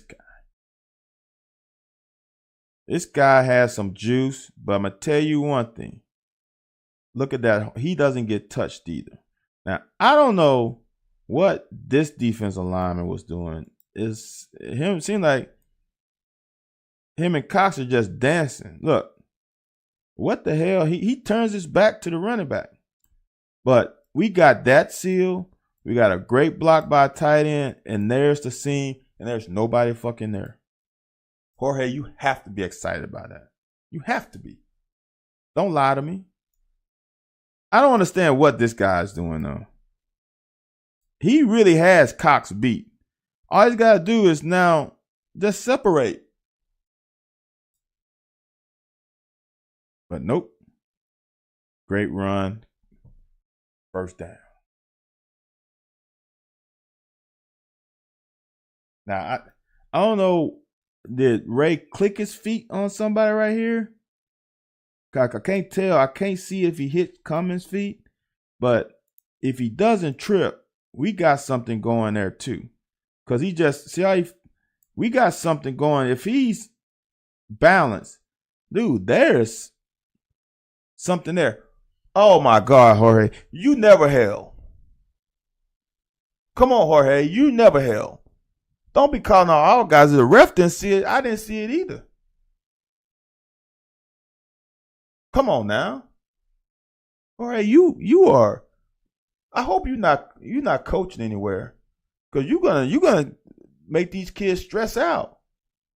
guy has some juice, but I'm going to tell you one thing. Look at that. He doesn't get touched either. Now, I don't know what this defensive lineman was doing. It seemed like him and Cox are just dancing. Look, what the hell? He turns his back to the running back. But we got that seal. We got a great block by a tight end, and there's the seam, and there's nobody fucking there. Jorge, you have to be excited about that. You have to be. Don't lie to me. I don't understand what this guy's doing, though. He really has Cox beat. All he's got to do is now just separate. But nope. Great run. First down. Now, I don't know. Did Ray click his feet on somebody right here? I can't tell. I can't see if he hit Cummins' feet. But if he doesn't trip, we got something going there too. Because he just, see how we got something going. If he's balanced, dude, there's something there. Oh my God, Jorge. You never held. Come on, Jorge. You never held. Don't be calling out all guys. The ref didn't see it. I didn't see it either. Come on now. Jorge, you are. I hope you're not coaching anywhere. Because you're gonna make these kids stress out.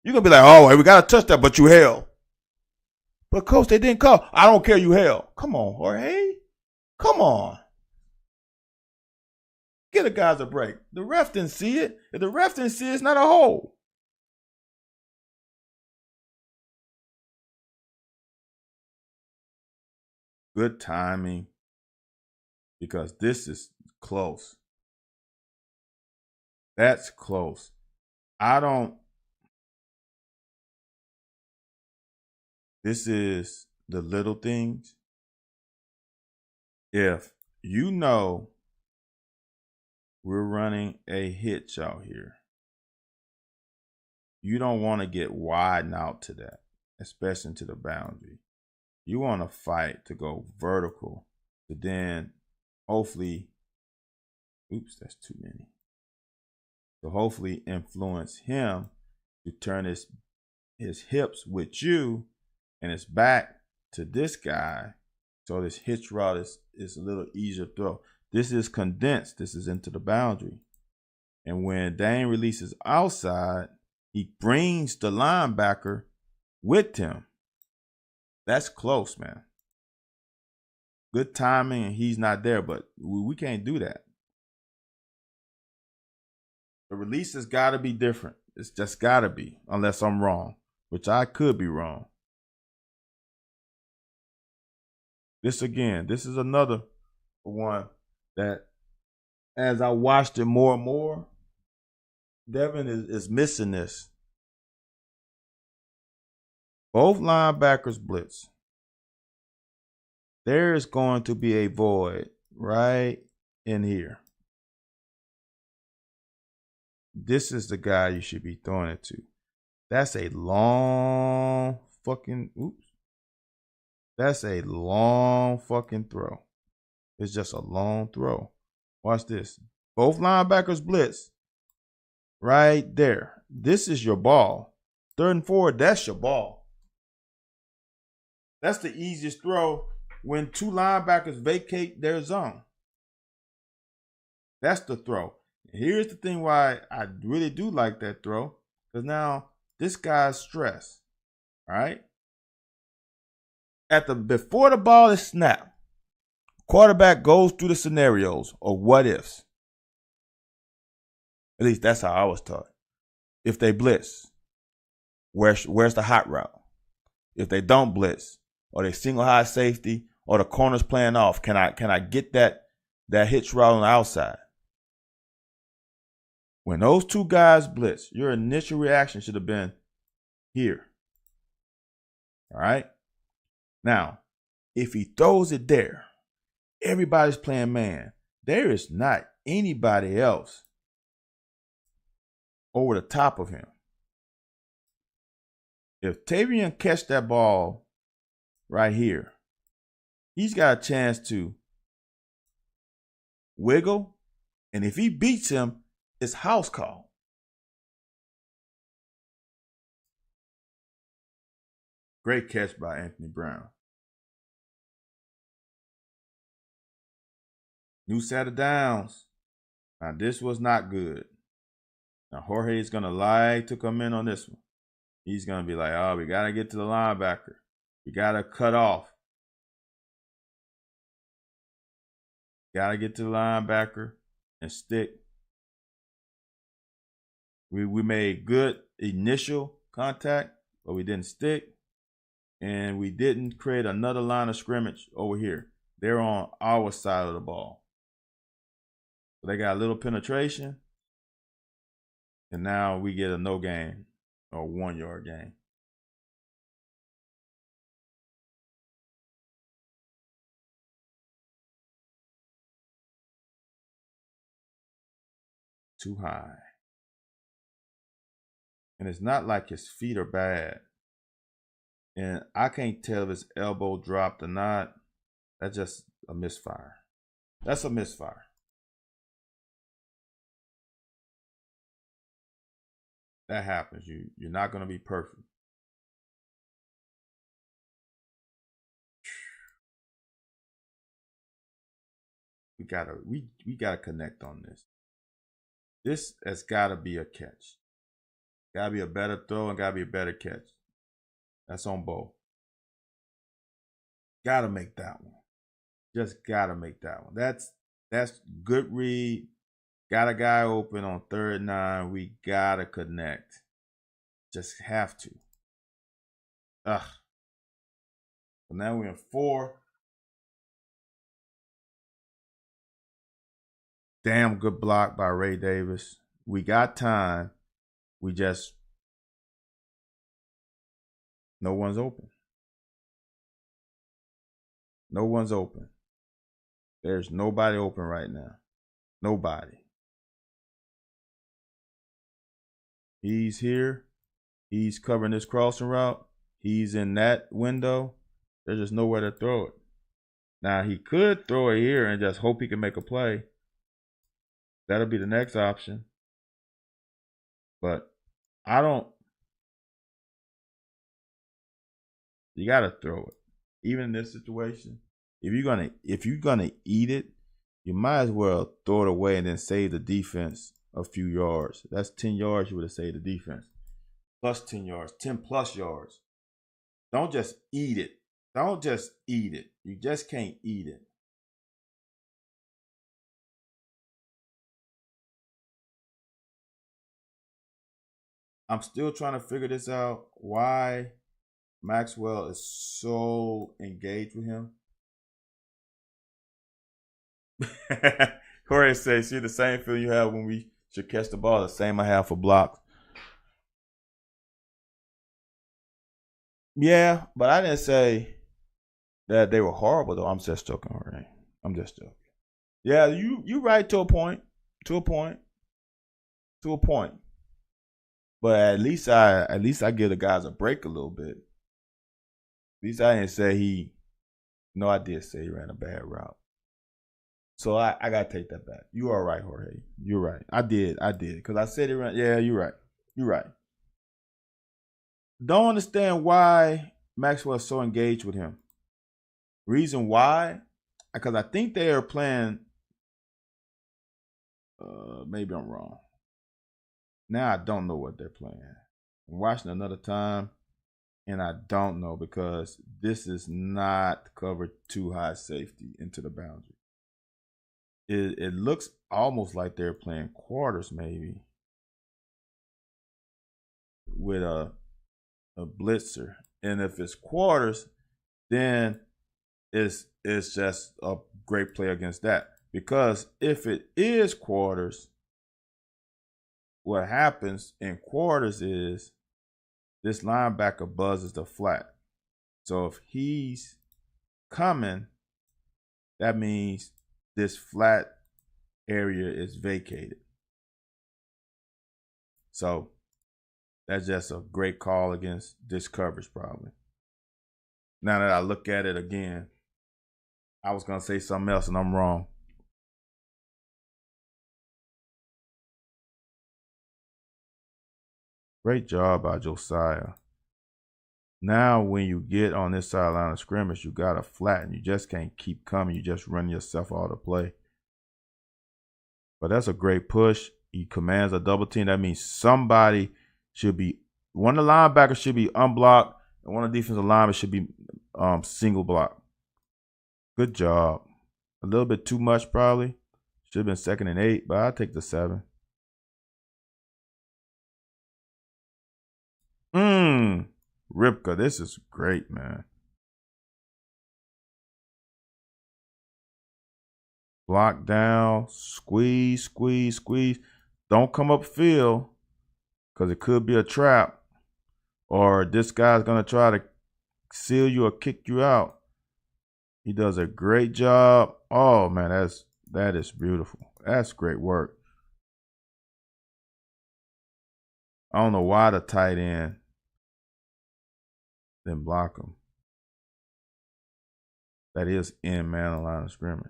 You're gonna be like, oh, we got to touch that, but you held. But coach, they didn't call. I don't care, you held. Come on, Jorge. Come on. Get the guys a break. The ref didn't see it. If the ref didn't see it, it's not a hole. Good timing. Because this is close. That's close. This is the little things. If you know we're running a hitch out here, you don't want to get wide out to that. especially into the boundary. You want to fight to go vertical, to then hopefully, oops, that's too many. To hopefully influence him to turn his hips with you and his back to this guy. So this hitch route is a little easier to throw. This is condensed. This is into the boundary. And when Dane releases outside, he brings the linebacker with him. That's close, man. Good timing, and he's not there, but we can't do that. The release has got to be different. It's just got to be, unless I'm wrong, which I could be wrong. This is another one that as I watched it more and more, Devin is missing this. Both linebackers blitz. There is going to be a void right in here. This is the guy you should be throwing it to. That's a long fucking, oops. That's a long fucking throw. It's just a long throw. Watch this. Both linebackers blitz right there. This is your ball. 3rd and 4, that's your ball. That's the easiest throw when 2 linebackers vacate their zone. That's the throw. Here's the thing why I really do like that throw. Because now this guy's stressed. All right? Before the ball is snapped, quarterback goes through the scenarios or what ifs. At least that's how I was taught. If they blitz, where's the hot route? If they don't blitz, or they single high safety, or the corner's playing off, can I get that hitch route on the outside? When those 2 guys blitz, your initial reaction should have been here. All right? Now, if he throws it there, everybody's playing man. There is not anybody else over the top of him. If Tavion catch that ball right here, he's got a chance to wiggle, and if he beats him, it's house call. Great catch by Anthony Brown. New set of downs. Now this was not good. Now Jorge is going to like to come in on this one. He's going to be like, oh, we got to get to the linebacker. We got to cut off. Got to get to the linebacker and stick. We made good initial contact, but we didn't stick. And we didn't create another line of scrimmage over here. They're on our side of the ball. So they got a little penetration. And now we get a no gain or 1 yard gain. Too high. And it's not like his feet are bad. And I can't tell if his elbow dropped or not. That's just a misfire. That's a misfire. That happens. You're not going to be perfect. We gotta connect on this. This has got to be a catch. Got to be a better throw and got to be a better catch. That's on both. Got to make that one. Just got to make that one. That's good read. Got a guy open on 3rd and 9. We got to connect. Just have to. So now we're in 4. Damn good block by Ray Davis. We got time. We just, no one's open. No one's open. There's nobody open right now. Nobody. He's here. He's covering this crossing route. he's in that window, there's just nowhere to throw it. Now, he could throw it here and just hope he can make a play. That'll be the next option. But you got to throw it. Even in this situation, if you're gonna eat it, you might as well throw it away and then save the defense a few yards. That's 10 yards you would have saved the defense. Plus 10 yards, 10 plus yards. Don't just eat it. Don't just eat it. You just can't eat it. I'm still trying to figure this out. Why Maxwell is so engaged with him. Jorge says, see the same feeling you have when we should catch the ball, the same I have for blocks. Yeah, but I didn't say that they were horrible though. I'm just joking, Jorge. I'm just joking. Yeah, you right to a point. To a point. To a point. But at least I give the guys a break a little bit. At least I didn't say I did say he ran a bad route. So I gotta take that back. You are right, Jorge. You're right. I did. Because I said it ran. Yeah, you're right. You're right. Don't understand why Maxwell's so engaged with him. Reason why? Because I think they are playing. Maybe I'm wrong. Now I don't know what they're playing. I'm watching another time, and I don't know because this is not covered too high safety into the boundary. It looks almost like they're playing quarters maybe with a blitzer. And if it's quarters, then it's just a great play against that. Because if it is quarters, what happens in quarters is this linebacker buzzes the flat. So if he's coming, that means this flat area is vacated. So that's just a great call against this coverage probably. Now that I look at it again, I was going to say something else and I'm wrong. Great job by Josiah. Now when you get on this sideline of scrimmage, you got to flatten. You just can't keep coming. You just run yourself out of play. But that's a great push. He commands a double team. That means somebody should be, one of the linebackers should be unblocked, and one of the defensive linemen should be single block. Good job. A little bit too much probably. Should have been 2nd and 8, but I'll take the 7. Ripka, this is great, man. Block down, squeeze, squeeze, squeeze. Don't come up field because it could be a trap. Or this guy's going to try to seal you or kick you out. He does a great job. Oh, man, that is beautiful. That's great work. I don't know why the tight end didn't block him. That is in man on line of scrimmage.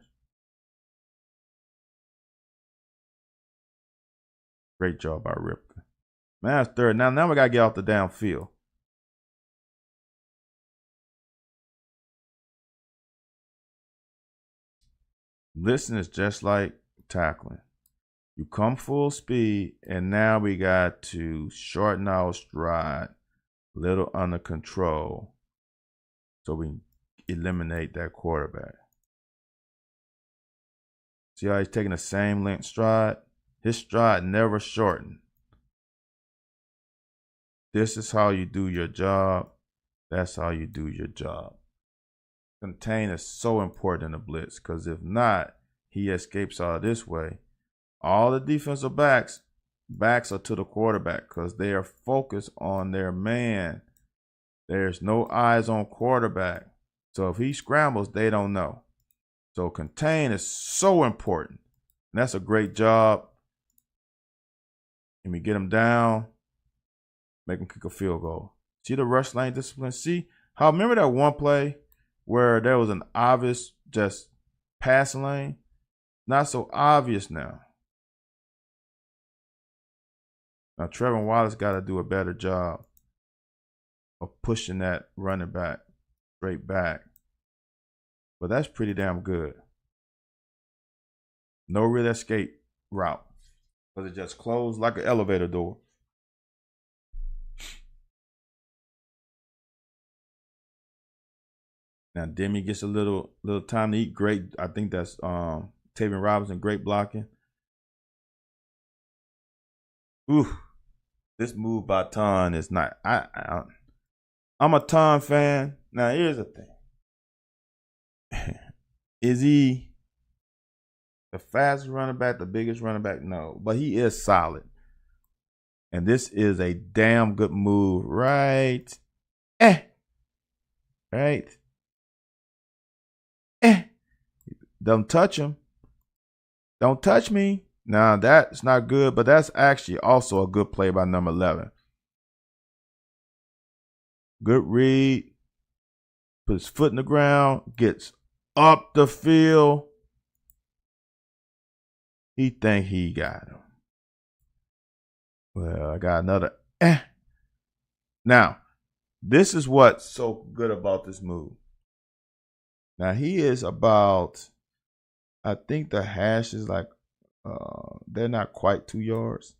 Great job by Ripka. Man, that's 3rd. Now we got to get off the downfield. Blitzing is just like tackling. You come full speed, and now we got to shorten our stride, a little under control, so we can eliminate that quarterback. See how he's taking the same length stride? His stride never shortened. This is how you do your job. That's how you do your job. Contain is so important in the blitz because if not, he escapes out this way. All the defensive backs are to the quarterback because they are focused on their man. There's no eyes on quarterback. So if he scrambles, they don't know. So contain is so important. And that's a great job. And we get him down, make him kick a field goal. See the rush lane discipline? See how, remember that one play where there was an obvious just passing lane? Not so obvious now. Now Trevor Wallace got to do a better job of pushing that running back straight back. But that's pretty damn good. No real escape route, because it just closed like an elevator door. Now Demi gets a little time to eat. Great. I think that's Taven Robinson. Great blocking. Ooh, this move by Ton is not. I'm a Ton fan. Now here's the thing. Is he the fastest running back, the biggest running back? No, but he is solid. And this is a damn good move, right? Right. Don't touch him. Don't touch me. Now that's not good, but that's actually also a good play by number 11. Good read. Put his foot in the ground. Gets up the field. He think he got him. Well, I got another. Now, this is what's so good about this move. Now, he is about, I think the hash is like, they're not quite 2 yards.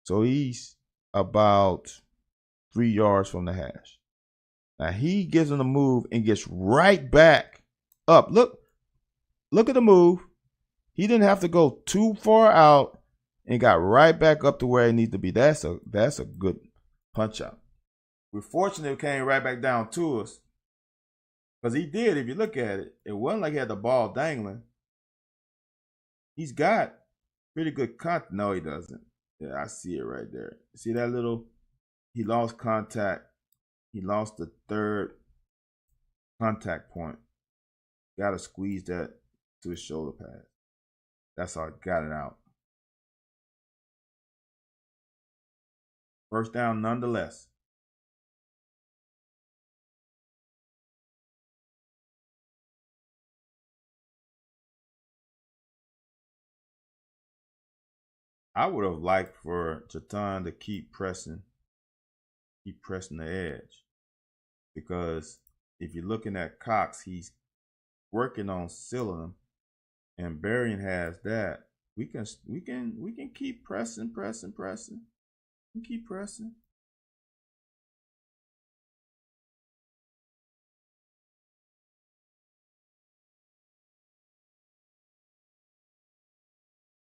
So he's about 3 yards from the hash. Now, he gives him the move and gets right back up. Look at the move. He didn't have to go too far out and got right back up to where he needs to be. That's a good punch out. We're fortunate it came right back down to us. Because he did, if you look at it, it wasn't like he had the ball dangling. He's got pretty good contact. No, he doesn't. Yeah, I see it right there. See that little, he lost contact. He lost the third contact point. Got to squeeze that to his shoulder pad. That's how I got it out. First down nonetheless. I would have liked for Chaton to keep pressing the edge. Because if you're looking at Cox, he's working on sealing him, and Berrien has that. We can keep pressing. We can keep pressing.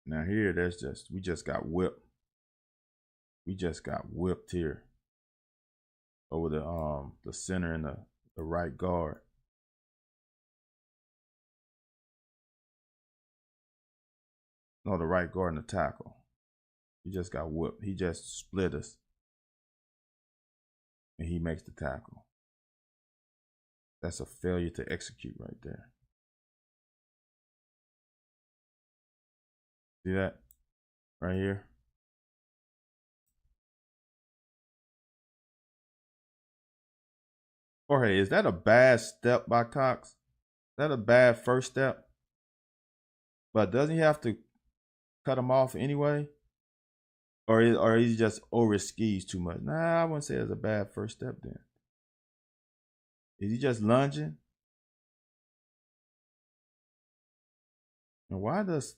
Now here, we just got whipped. We just got whipped here over the center and the right guard. No, the right guard and the tackle. He just got whipped. He just split us. And he makes the tackle. That's a failure to execute right there. See that? Right here. Jorge, is that a bad step by Cox? Is that a bad first step? But doesn't he have to cut him off anyway? Or is he just over skis too much? Nah, I wouldn't say it's a bad first step then. Is he just lunging? And why does...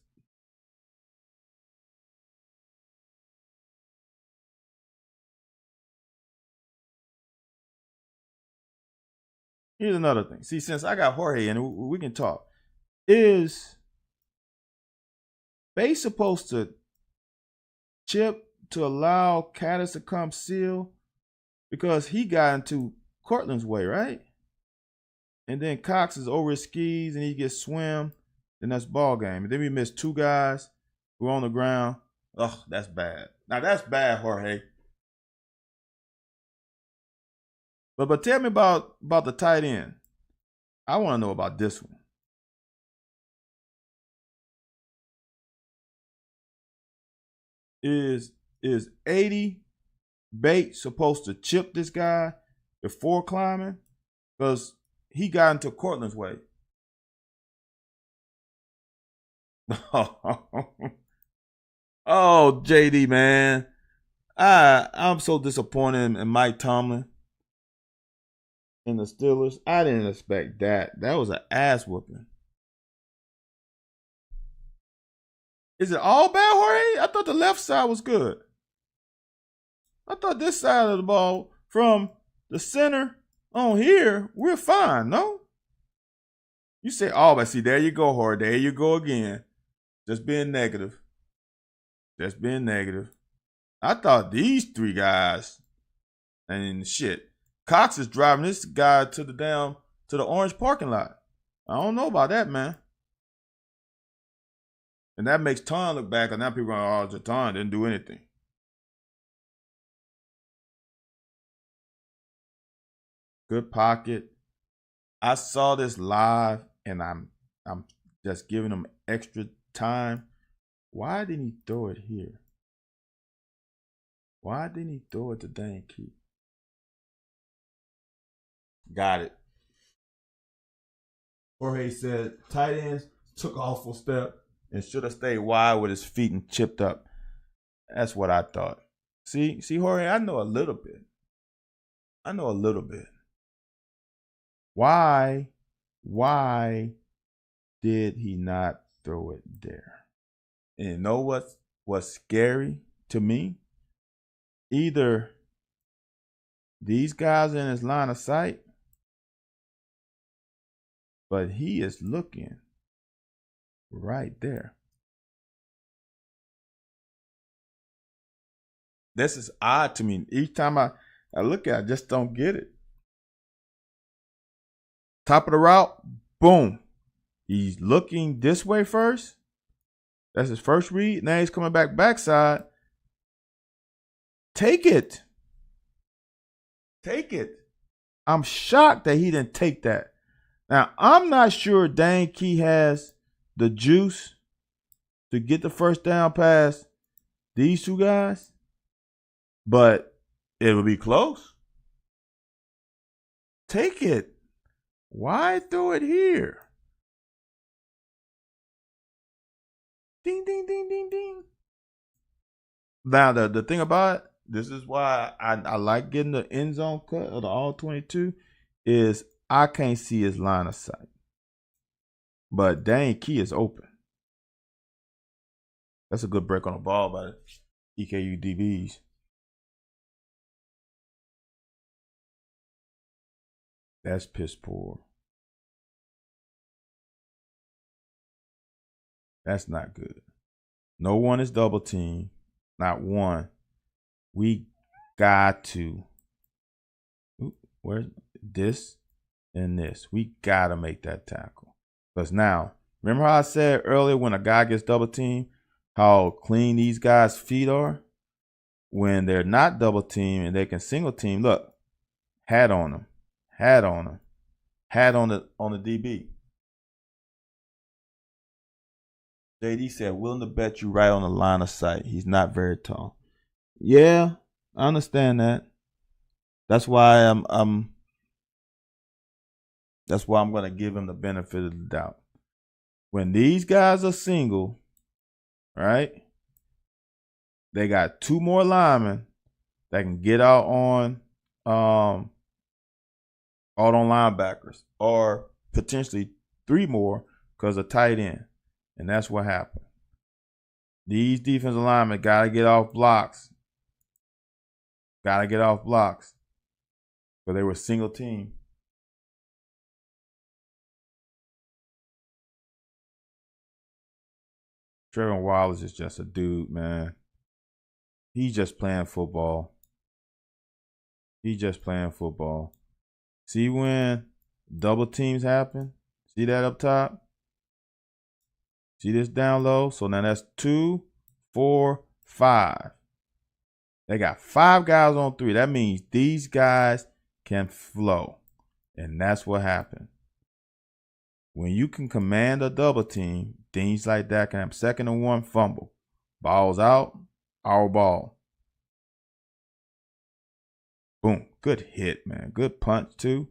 Here's another thing. See, since I got Jorge and we can talk. Is Bay supposed to chip to allow Caddis to come seal? Because he got into Cortland's way, right? And then Cox is over his skis and he gets swim. Then that's ball game. And then we missed 2 guys who are on the ground. Oh, that's bad. Now that's bad, Jorge. But tell me about the tight end. I want to know about this one. Is 80 Bates supposed to chip this guy before climbing? Because he got into Cortland's way. Oh, JD, man. I'm so disappointed in Mike Tomlin and the Steelers. I didn't expect that. That was an ass whooping. Is it all bad, Jorge? I thought the left side was good. I thought this side of the ball from the center on here, we're fine, no? You say all bad. See, there you go, Jorge. There you go again. Just being negative. Just being negative. I thought these three guys, and shit, Cox is driving this guy to the orange parking lot. I don't know about that, man. And that makes Ton look back, and now people are going, oh, Ton didn't do anything. Good pocket. I saw this live, and I'm just giving him extra time. Why didn't he throw it here? Why didn't he throw it to Dane Key? Got it. Jorge said tight ends took awful step and should have stayed wide with his feet and chipped up. That's what I thought. See, Jorge, I know a little bit. Why did he not throw it there? And you know what's scary to me? Either these guys are in his line of sight, but he is looking right there. This is odd to me. Each time I look at it, I just don't get it. Top of the route, boom. He's looking this way first. That's his first read. Now he's coming backside. Take it. I'm shocked that he didn't take that. Now, I'm not sure Dane Key has the juice to get the first down past these two guys, but it will be close. Take it. Why throw it here? Ding, ding, ding, ding, ding. Now, the thing about it, this is why I like getting the end zone cut of the all 22, is I can't see his line of sight. But Dane Key is open. That's a good break on the ball by the EKU DBs. That's piss poor. That's not good. No one is double teamed. Not one. We got to. Where's this and this? We got to make that tackle. Because now, remember how I said earlier when a guy gets double teamed, how clean these guys' feet are? When they're not double teamed and they can single team, look, hat on them. Hat on the DB. JD said, willing to bet you right on the line of sight. He's not very tall. Yeah, I understand that. That's why I'm gonna give him the benefit of the doubt. When these guys are single, right? They got two more linemen that can get out on linebackers, or potentially three more because of tight end. And that's what happened. These defensive linemen got to get off blocks. But they were single team. Trevor Wallace is just a dude, man. He's just playing football. See when double teams happen? See that up top? See this down low? So now that's 2, 4, 5. They got 5 guys on 3. That means these guys can flow. And that's what happened. When you can command a double team, things like that can have 2nd and 1 fumble. Ball's out, our ball. Good hit, man. Good punch, too.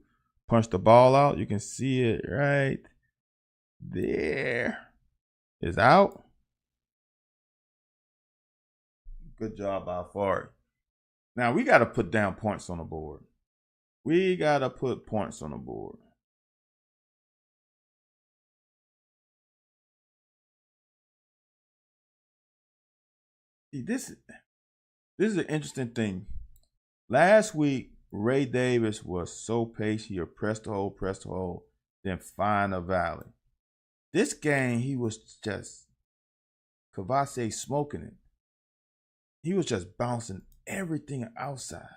Punch the ball out. You can see it right there. It's out. Good job by Fari. Now, we got to put down points on the board. We got to put points on the board. See, this is an interesting thing. Last week, Ray Davis was so patient. He pressed the hole, then find a valley. This game, he was just Kavase smoking it. He was just bouncing everything outside.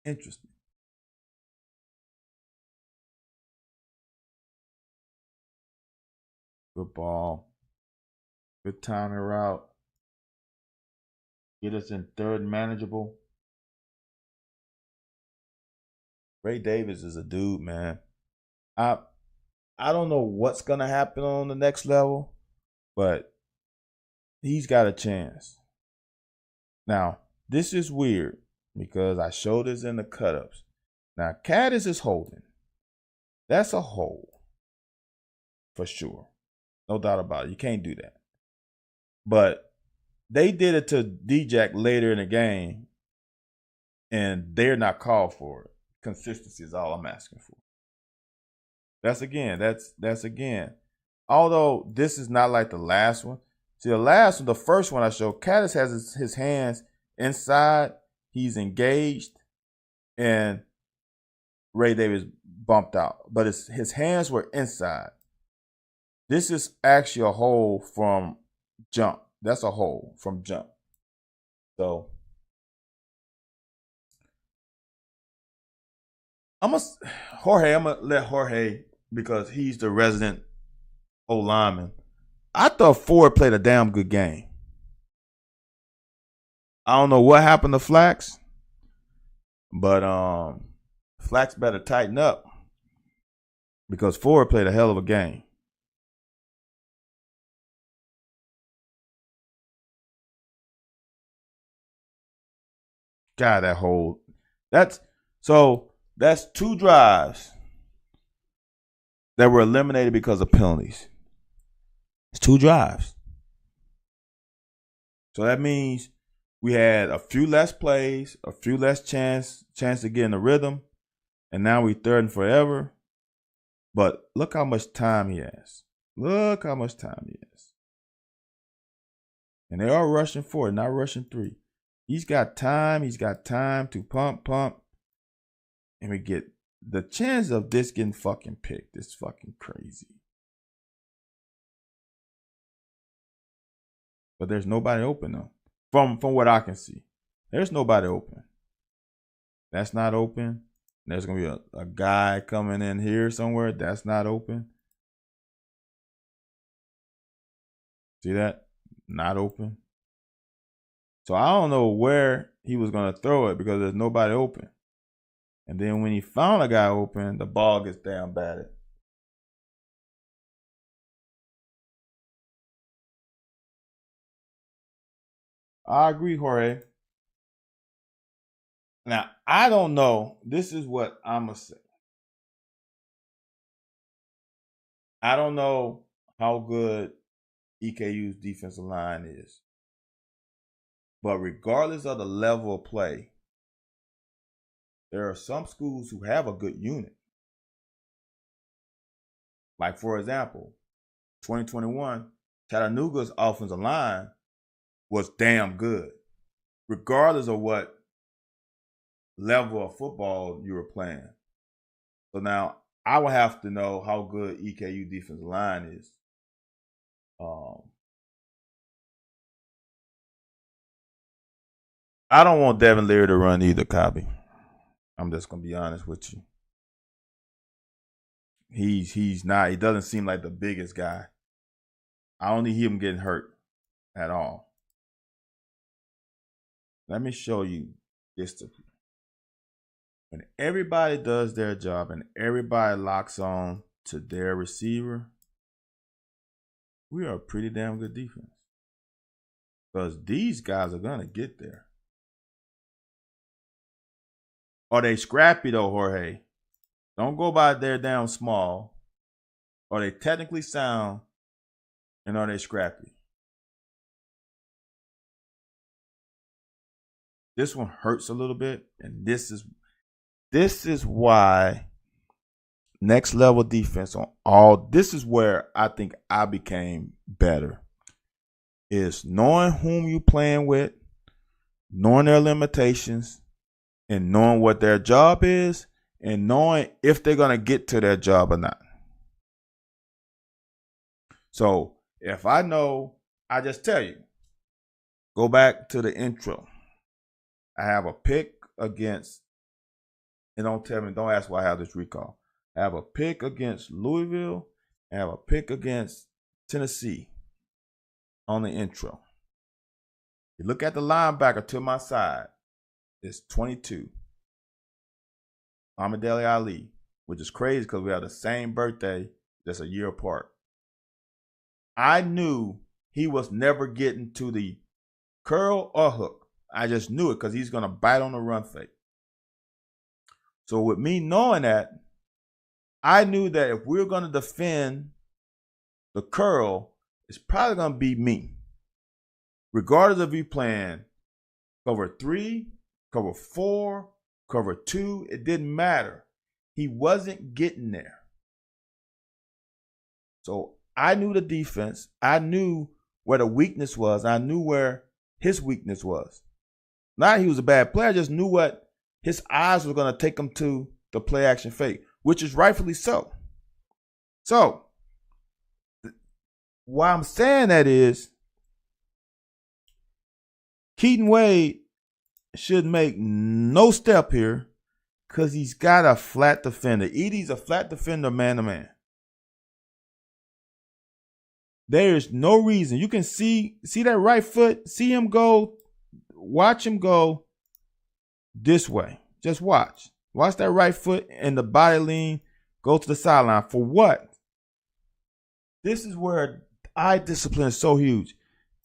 Interesting. Good ball. Good timing route. Get us in third and manageable. Ray Davis is a dude, man. I don't know what's gonna happen on the next level, but he's got a chance. Now, this is weird because I showed this in the cut-ups. Now, Caddis is holding. That's a hold. For sure. No doubt about it. You can't do that. But they did it to D-Jack later in the game, and they're not called for it. Consistency is all I'm asking for. That's again. Although this is not like the last one. See, the first one I showed, Caddis has his hands inside. He's engaged, and Ray Davis bumped out. But his hands were inside. This is actually a hold from jump. That's a hold from jump. So I'm gonna let Jorge, because he's the resident O lineman. I thought Ford played a damn good game. I don't know what happened to Flax, but Flax better tighten up because Ford played a hell of a game. God, that hold. That's two drives that were eliminated because of penalties. It's 2 drives. So that means we had a few less plays, a few less chance to get in the rhythm, and now we third and forever. But look how much time he has. And they are rushing 4, not rushing 3. He's got time to pump. And we get the chance of this getting fucking picked is fucking crazy. But there's nobody open though. From what I can see. There's nobody open. That's not open. There's gonna be a guy coming in here somewhere. That's not open. See that? Not open. So I don't know where he was gonna throw it because there's nobody open. And then when he found a guy open, the ball gets down batted. I agree, Jorge. Now, I don't know. This is what I'm going to say. I don't know how good EKU's defensive line is. But regardless of the level of play, there are some schools who have a good unit. Like, for example, 2021, Chattanooga's offensive line was damn good, regardless of what level of football you were playing. So now I would have to know how good EKU defensive line is. I don't want Devin Leary to run either, Cobby. I'm just gonna be honest with you. He's not. He doesn't seem like the biggest guy. I don't need him getting hurt at all. Let me show you this. When everybody does their job and everybody locks on to their receiver, we are a pretty damn good defense. Because these guys are gonna get there. Are they scrappy though, Jorge? Don't go by they're down small. Are they technically sound? And are they scrappy? This one hurts a little bit, and this is why next level defense on all. This is where I think I became better. Is knowing whom you playing with, knowing their limitations, and knowing what their job is, and knowing if they're gonna get to their job or not. So if I know, I just tell you. Go back to the intro. I have a pick against, and don't ask why I have this recall. I have a pick against Louisville. I have a pick against Tennessee on the intro. You look at the linebacker to my side. It's 22. Muhammad Ali, which is crazy because we have the same birthday, just a year apart. I knew he was never getting to the curl or hook. I just knew it because he's going to bite on the run fake. So with me knowing that, I knew that if we were going to defend the curl, it's probably going to be me. Regardless of you playing cover 3, cover 4, cover 2, it didn't matter. He wasn't getting there. So I knew the defense. I knew where the weakness was. I knew where his weakness was. Not he was a bad player. I just knew what his eyes were going to take him to the play action fake, which is rightfully so. So, why I'm saying that is Keaton Wade should make no step here because he's got a flat defender. Edey's a flat defender man to man. There is no reason. You can see that right foot, see him go. Watch him go this way. Just watch. Watch that right foot and the body lean go to the sideline. For what? This is where eye discipline is so huge.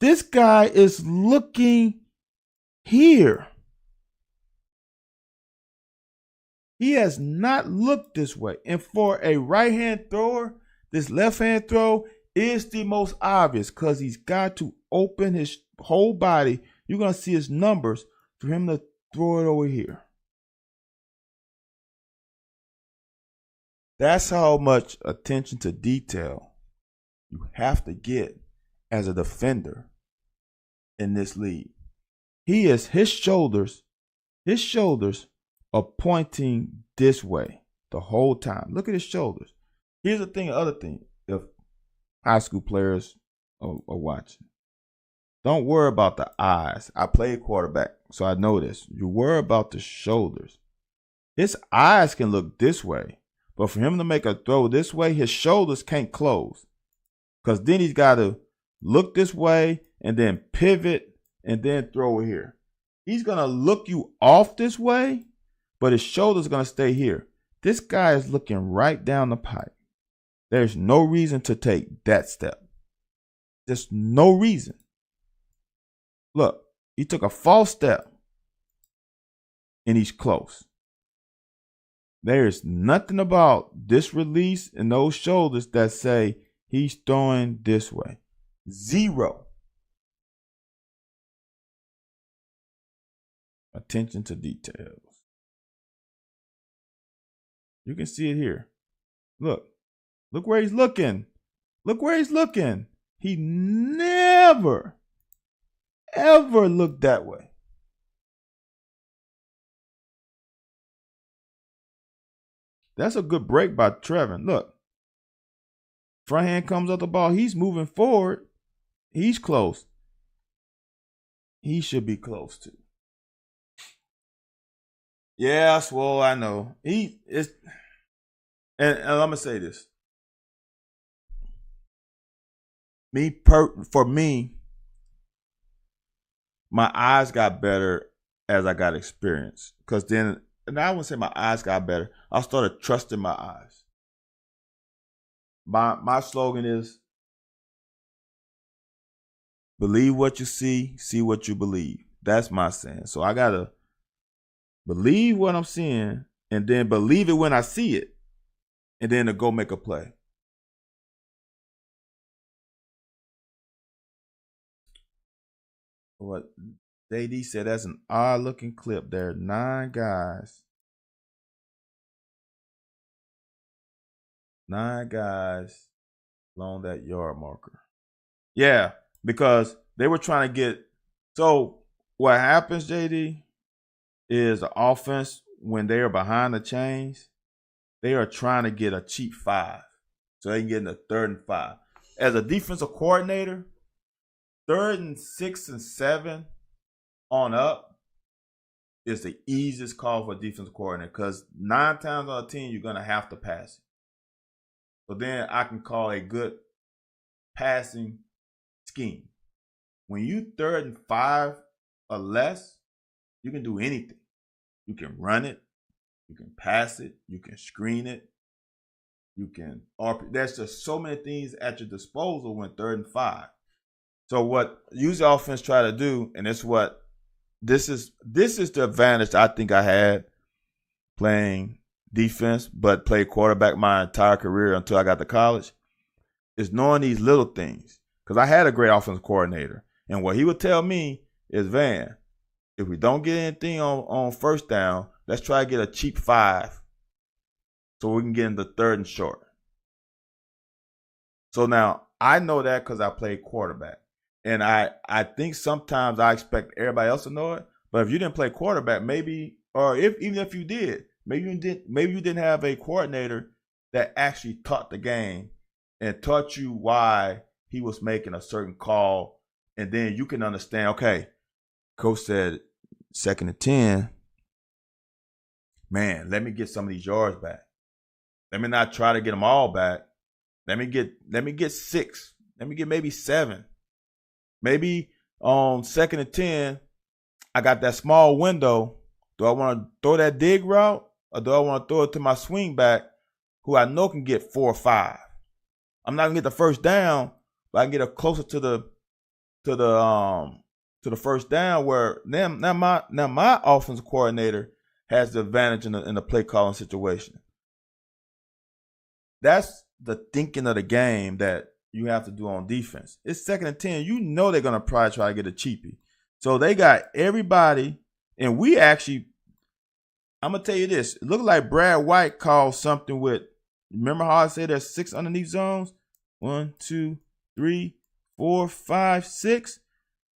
This guy is looking here. He has not looked this way. And for a right-hand thrower, this left-hand throw is the most obvious because he's got to open his whole body. You're going to see his numbers for him to throw it over here. That's how much attention to detail you have to get as a defender in this league. His shoulders are pointing this way the whole time. Look at his shoulders. Here's the other thing, if high school players are watching. Don't worry about the eyes. I played quarterback, so I know this. You worry about the shoulders. His eyes can look this way, but for him to make a throw this way, his shoulders can't close. Because then he's got to look this way and then pivot and then throw it here. He's going to look you off this way, but his shoulder's going to stay here. This guy is looking right down the pipe. There's no reason to take that step. There's no reason. Look, he took a false step and he's close. There's nothing about this release and those shoulders that say he's throwing this way. Zero. Attention to details. You can see it here. Look where he's looking. Look where he's looking. He never, ever looked that way. That's a good break by Trevin. Look. Front hand comes up the ball. He's moving forward. He's close. He should be close too. Yes, well, I know. He is, and I'm gonna say this. For me, my eyes got better as I got experience. Because then, and I wouldn't say my eyes got better. I started trusting my eyes. My slogan is, believe what you see what you believe. That's my saying. So I gotta believe what I'm seeing, and then believe it when I see it, and then to go make a play. What JD said, that's an odd looking clip. There are 9 guys. 9 guys along that yard marker. Yeah, because they were trying to get. So what happens, JD, is the offense, when they are behind the chains, they are trying to get a cheap 5. So they can get in the 3rd and 5. As a defensive coordinator, 3rd and 6 and 7 on up is the easiest call for a defensive coordinator, because 9 times out of 10 you're gonna have to pass it. So then I can call a good passing scheme. When you 3rd and 5 or less, you can do anything. You can run it, you can pass it, you can screen it, you can. There's just so many things at your disposal when 3rd and 5. So what usually offense try to do, and it's what this is the advantage I think I had playing defense, but played quarterback my entire career until I got to college, is knowing these little things. Because I had a great offensive coordinator, and what he would tell me is, Van, if we don't get anything on 1st down, let's try to get a cheap 5 so we can get in the 3rd and short. So now I know that because I played quarterback. And I think sometimes I expect everybody else to know it. But if you didn't play quarterback, maybe, or even if you did, maybe you didn't have a coordinator that actually taught the game and taught you why he was making a certain call. And then you can understand, okay, coach said 2nd and 10. Man, let me get some of these yards back. Let me not try to get them all back. Let me get 6. Let me get maybe 7. Maybe on 2nd and 10, I got that small window. Do I want to throw that dig route, or do I want to throw it to my swing back, who I know can get 4 or 5? I'm not gonna get the 1st down, but I can get closer to the 1st down, where now my offensive coordinator has the advantage in the play calling situation. That's the thinking of the game that you have to do on defense. It's 2nd and 10. You know they're going to probably try to get a cheapie. So they got everybody, and we actually, I'm going to tell you this. It looked like Brad White called something with, remember how I said there's 6 underneath zones? 1, 2, 3, 4, 5, 6.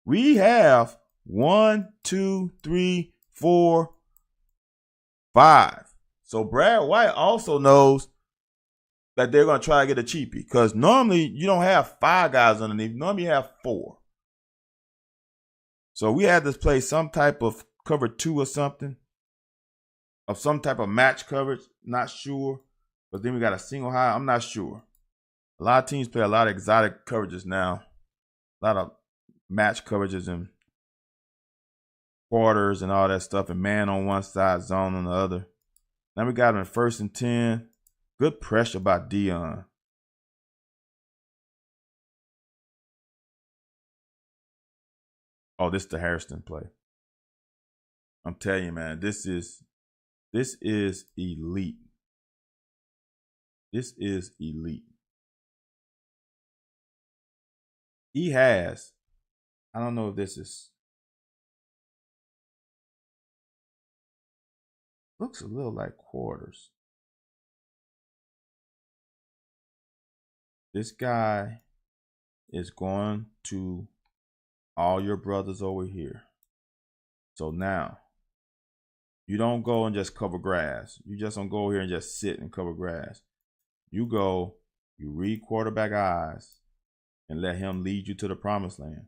We have 1, 2, 3, 4, 5. So Brad White also knows that they're going to try to get a cheapie, because normally you don't have 5 guys underneath. Normally you have 4. So we had to play some type of cover 2 or something, of some type of match coverage. Not sure. But then we got a single high. I'm not sure. A lot of teams play a lot of exotic coverages now. A lot of match coverages and quarters and all that stuff, and man on one side, zone on the other. Now we got him in 1st and 10. Good pressure by Dion. Oh, this is the Harrison play. I'm telling you, man, this is elite. This is elite. He has, I don't know if this is, looks a little like quarters. This guy is going to all your brothers over here. So now, you don't go and just cover grass. You just don't go here and just sit and cover grass. You go, you read quarterback eyes, and let him lead you to the promised land.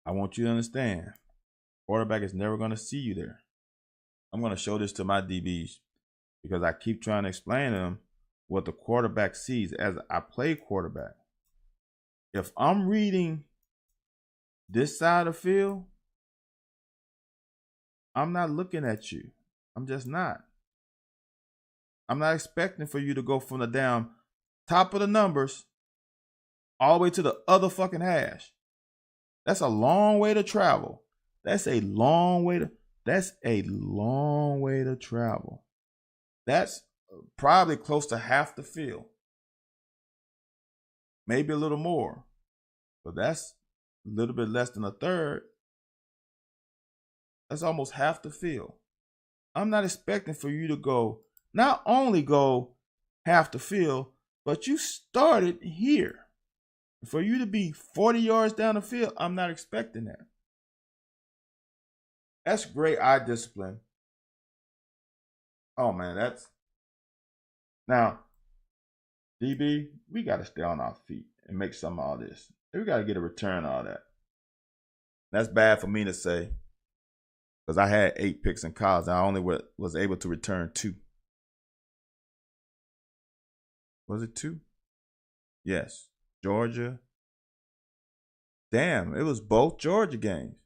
I want you to understand, quarterback is never going to see you there. I'm going to show this to my DBs, because I keep trying to explain to them what the quarterback sees as I play quarterback. If I'm reading this side of the field, I'm not looking at you. I'm just not. I'm not expecting for you to go from the down top of the numbers all the way to the other fucking hash. That's a long way to travel. That's a long way to. That's a long way to travel. That's probably close to half the field, maybe a little more, but that's a little bit less than a third. That's almost half the field. I'm not expecting for you to not only go half the field, but you started here. For you to be 40 yards down the field, I'm not expecting that. That's great eye discipline. Oh man, that's now DB, we got to stay on our feet and make some of all this. We got to get a return on all that. That's bad for me to say because I had 8 picks in college. I only was able to return 2. Was it 2? Yes. Georgia. Damn, it was both Georgia games.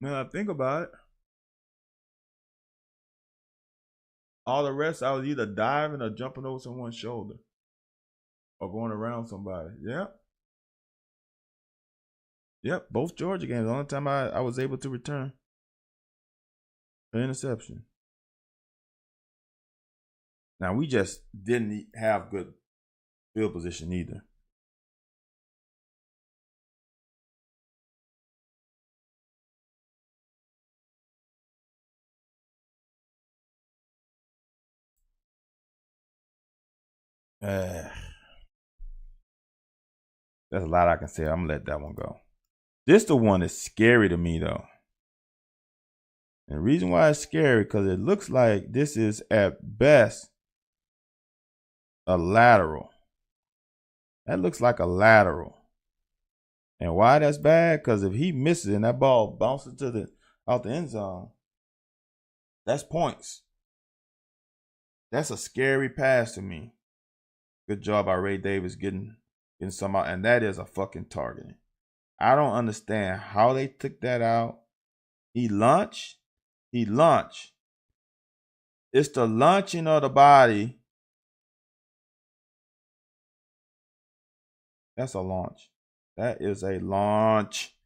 Now I think about it. All the rest, I was either diving or jumping over someone's shoulder or going around somebody. Yep. Yep, both Georgia games. The only time I was able to return an interception. Now, we just didn't have good field position either. That's a lot I can say. I'm going to let that one go. This the one that's scary to me, though. And the reason why it's scary, because it looks like this is at best a lateral. That looks like a lateral. And why that's bad? Because if he misses and that ball bounces out the end zone, that's points. That's a scary pass to me. Good job by Ray Davis getting some out, and that is a fucking targeting. I don't understand how they took that out. He launched. It's the launching of the body. That's a launch. That is a launch.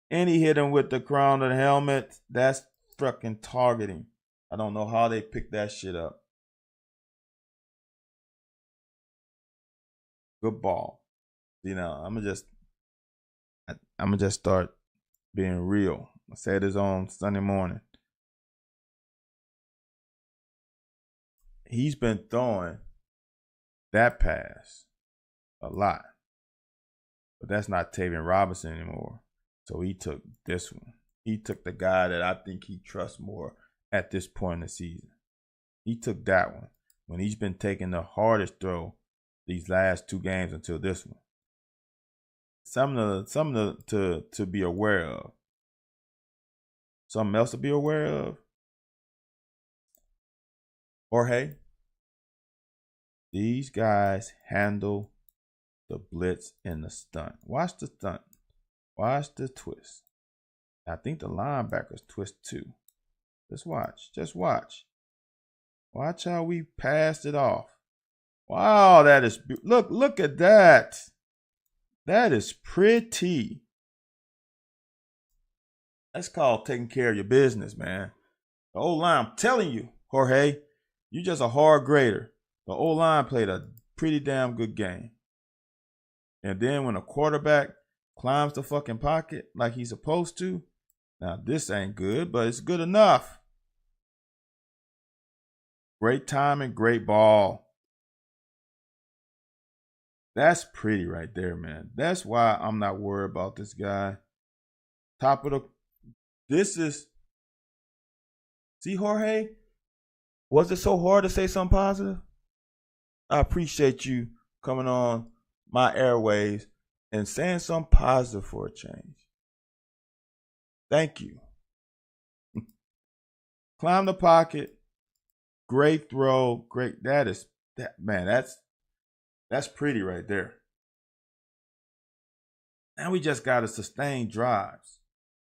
And he hit him with the crown of the helmet. That's fucking targeting. I don't know how they picked that shit up. Good ball. You know, I'm gonna just start being real. I said this on Sunday morning. He's been throwing that pass a lot. But that's not Tavian Robinson anymore. So he took this one. He took the guy that I think he trusts more at this point in the season. He took that one when he's been taking the hardest throw these last 2 games until this one. Something to be aware of. Something else to be aware of. Jorge, these guys handle the blitz and the stunt. Watch the stunt. Watch the twist. I think the linebackers twist too. Just watch. Watch how we passed it off. Wow, that is look at that. That is pretty. That's called taking care of your business, man. The O-line, I'm telling you, Jorge, you just a hard grader. The O-line played a pretty damn good game. And then when a quarterback climbs the fucking pocket like he's supposed to, now this ain't good, but it's good enough. Great timing, great ball. That's pretty right there, man. That's why I'm not worried about this guy. See, Jorge, was it so hard to say something positive? I appreciate you coming on my airwaves and saying something positive for a change. Thank you. Climb the pocket. Great throw. Great. That's pretty right there. Now we just got to sustain drives.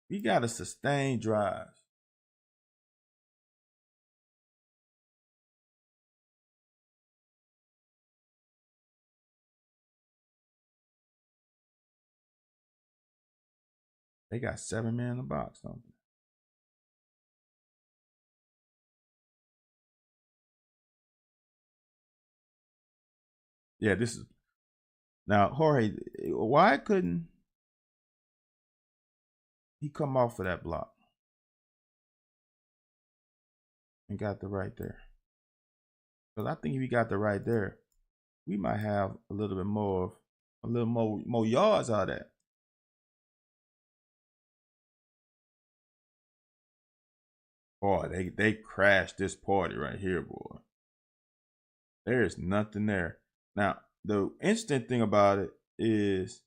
We got to sustain drives. They got 7 men in the box, don't they? Yeah, this is now Jorge. Why couldn't he come off of that block and got the right there? Because I think if he got the right there, we might have a little more yards out of that. Boy, they crashed this party right here, boy. There is nothing there. Now, the interesting thing about it is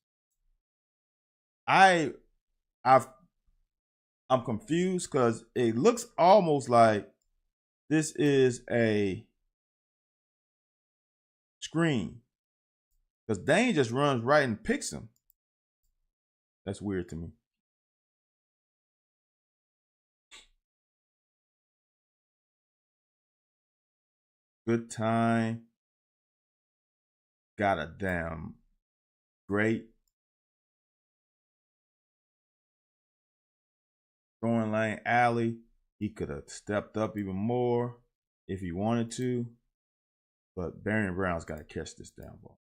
I'm confused because it looks almost like this is a screen. Because Dane just runs right and picks him. That's weird to me. Good time. Got a damn great throwing lane alley. He could have stepped up even more if he wanted to. But Barry Brown's got to catch this damn ball.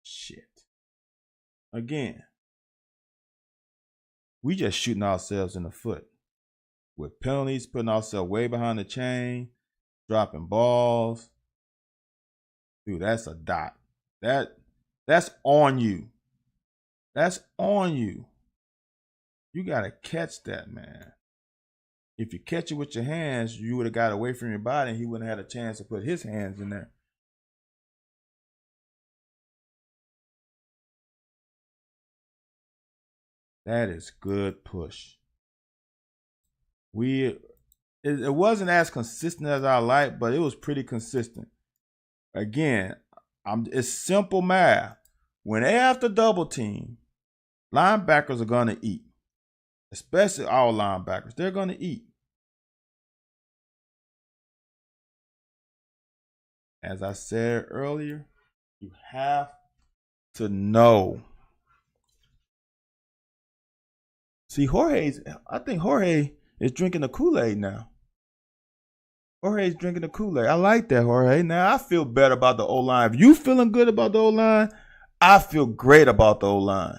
Shit. Again, we just shooting ourselves in the foot. With penalties, putting ourselves way behind the chain, dropping balls. Dude, that's a dot. That's on you. That's on you. You got to catch that, man. If you catch it with your hands, you would have got away from your body and he wouldn't have had a chance to put his hands in there. That is good push. It wasn't as consistent as I like, but it was pretty consistent. Again, it's simple math. When they have to double team, linebackers are going to eat. Especially all linebackers. They're going to eat. As I said earlier, you have to know. See, I think Jorge is drinking the Kool-Aid now. Jorge's drinking the Kool-Aid. I like that, Jorge. Now I feel better about the O-line. If you feeling good about the O-line, I feel great about the O-line.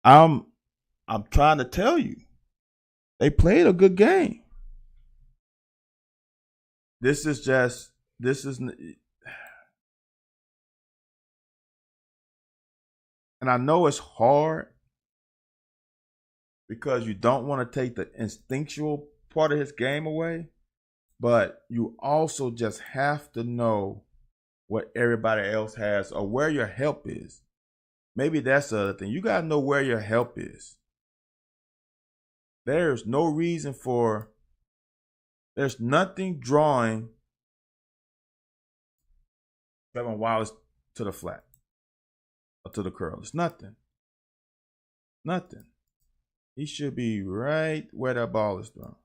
I'm trying to tell you, they played a good game. And I know it's hard because you don't want to take the instinctual part of his game away, but you also just have to know what everybody else has or where your help is. Maybe that's the other thing. You got to know where your help is. There's nothing drawing Trevor Wallace to the flat or to the curl. It's nothing. Nothing. He should be right where that ball is thrown.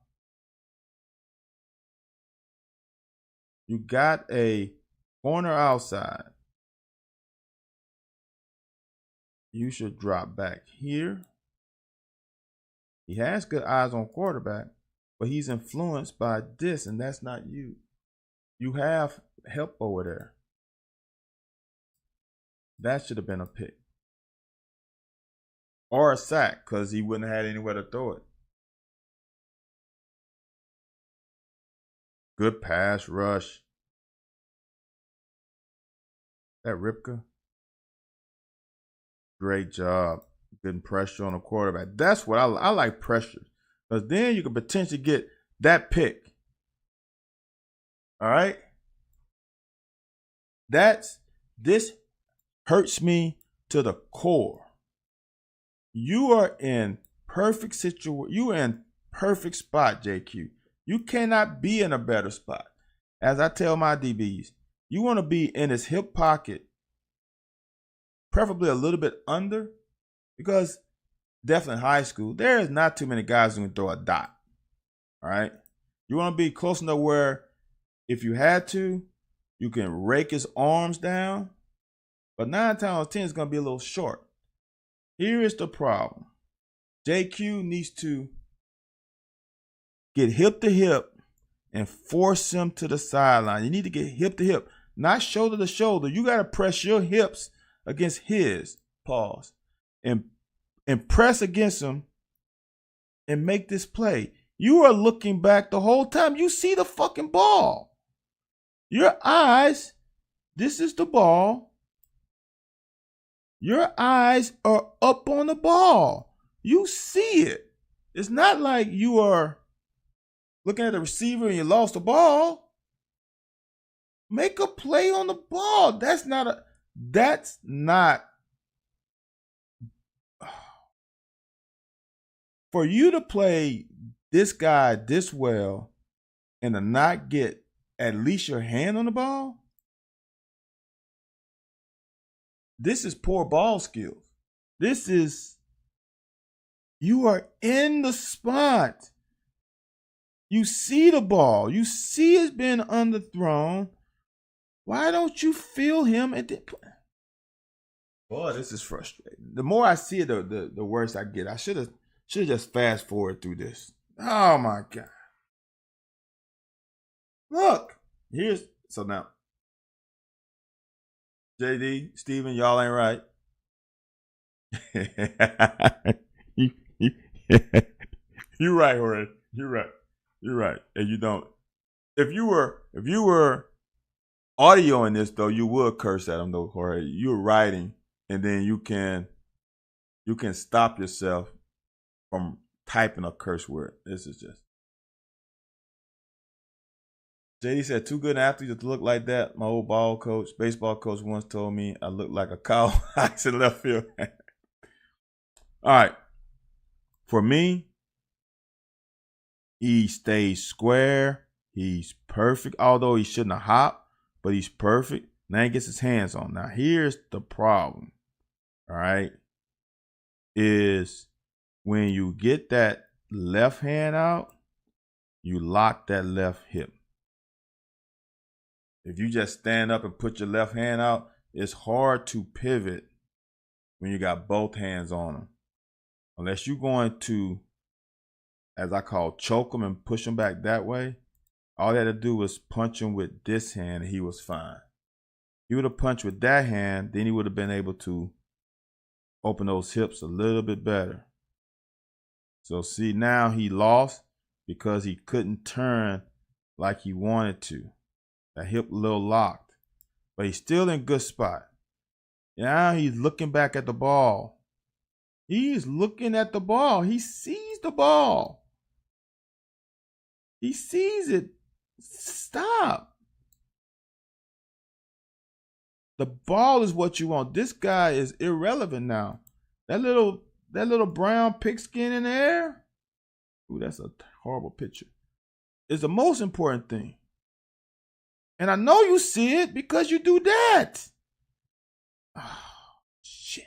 You got a corner outside. You should drop back here. He has good eyes on quarterback, but he's influenced by this, and that's not you. You have help over there. That should have been a pick. Or a sack, because he wouldn't have had anywhere to throw it. Good pass rush. That Ripka. Great job getting pressure on the quarterback. That's what I like, pressure. Because then you can potentially get that pick. All right? This hurts me to the core. You are in perfect situation. You are in perfect spot, JQ. You cannot be in a better spot. As I tell my DBs, you want to be in his hip pocket, preferably a little bit under, because definitely in high school, there is not too many guys who can throw a dot. All right? You want to be close enough where if you had to, you can rake his arms down, but 9 times out of 10 is going to be a little short. Here is the problem. JQ needs to get hip to hip and force him to the sideline. You need to get hip to hip. not shoulder to shoulder. You got to press your hips against his. Pause. And press against him and make this play. You are looking back the whole time. You see the fucking ball. Your eyes, this is the ball. Your eyes are up on the ball. You see it. It's not like you are looking at the receiver and you lost the ball. Make a play on the ball. That's not for you to play this guy this well and to not get at least your hand on the ball. This is poor ball skills. This is, you are in the spot. You see the ball. You see it's been underthrown. Why don't you feel him at the play? Boy, this is frustrating. The more I see it, the worse I get. I should have just fast forward through this. Oh my God. Look, so now. JD, Steven, y'all ain't right. You're right, Jorge. You're right. And you don't. If you were audioing this though, you would curse at him though, Jorge. You're writing, and then you can stop yourself from typing a curse word. This is just. JD said, 2 good athletes to look like that. My old baseball coach once told me I look like a cow in left field. All right. For me, he stays square. He's perfect, although he shouldn't have hopped, but he's perfect. Now he gets his hands on. Now here's the problem, all right, is when you get that left hand out, you lock that left hip. If you just stand up and put your left hand out, it's hard to pivot when you got both hands on them. Unless you're going to, as I call, choke him and push him back that way. All he had to do was punch him with this hand and he was fine. He would have punched with that hand, then he would have been able to open those hips a little bit better. So see, now he lost because he couldn't turn like he wanted to. That hip a little locked, but he's still in good spot. Now he's looking back at the ball. He's looking at the ball. He sees the ball. He sees it. Stop. The ball is what you want. This guy is irrelevant now. That little brown pigskin in the air. Ooh, that's a horrible picture. Is the most important thing. And I know you see it because you do that. Oh, shit.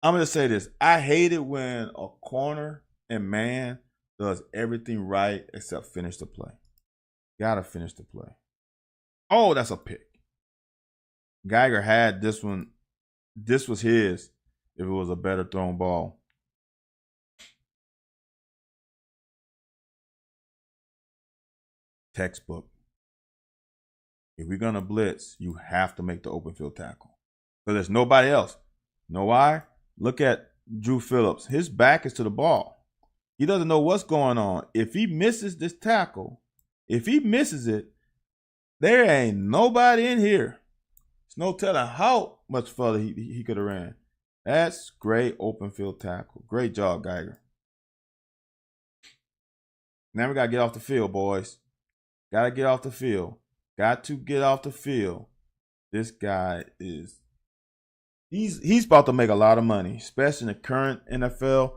I'm going to say this. I hate it when a corner and man does everything right except finish the play. Got to finish the play. Oh, that's a pick. Geiger had this one. This was his if it was a better thrown ball. Textbook. If we're going to blitz, you have to make the open field tackle. Because there's nobody else. Know why? Look at Drew Phillips. His back is to the ball. He doesn't know what's going on. If he misses this tackle, if he misses it, there ain't nobody in here. There's no telling how much further he could have ran. That's great open field tackle. Great job, Geiger. Now we got to get off the field, boys. Got to get off the field. Got to get off the field. This guy is, he's about to make a lot of money, especially in the current NFL.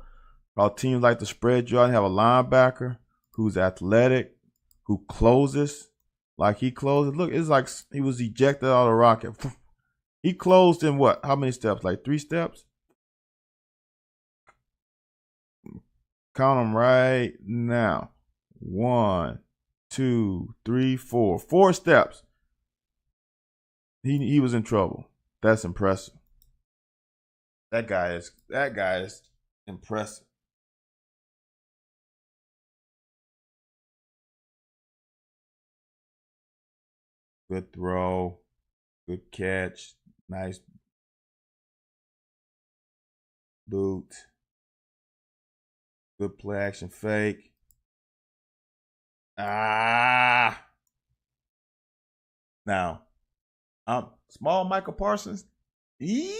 How teams like to spread you out and have a linebacker who's athletic, who closes like he closes. Look, it's like he was ejected out of the rocket. He closed in what? How many steps? Like 3 steps? Count them right now. 1, 2, 3, 4. 4 steps. He was in trouble. That's impressive. That guy is impressive. Good throw. Good catch. Nice boot. Good play action fake. Ah. Now, small Michael Parsons. Yeah,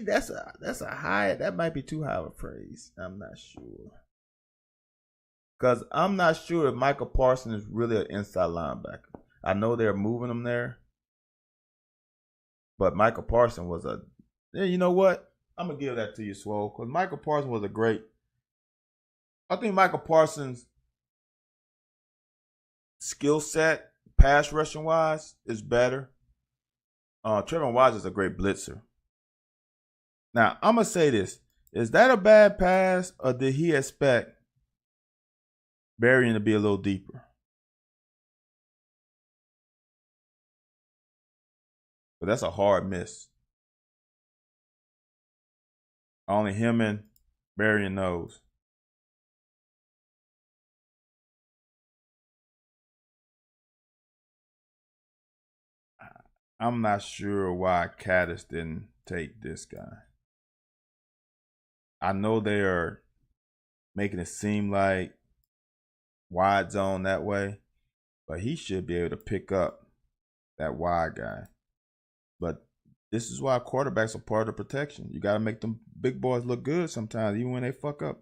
that's a high. That might be too high of a praise. I'm not sure. Because I'm not sure if Michael Parsons is really an inside linebacker. I know they're moving him there. But Michael Parsons was a. Yeah, you know what? I'm going to give that to you, Swole. Because Michael Parsons was a great. I think Michael Parsons' skill set, pass rushing wise, is better. Trevor Wise is a great blitzer. Now, I'm going to say this. Is that a bad pass, or did he expect Berrien to be a little deeper? But that's a hard miss. Only him and Berrien knows. I'm not sure why Caddis didn't take this guy. I know they are making it seem like wide zone that way, but he should be able to pick up that wide guy. But this is why quarterbacks are part of the protection. You got to make them big boys look good sometimes, even when they fuck up.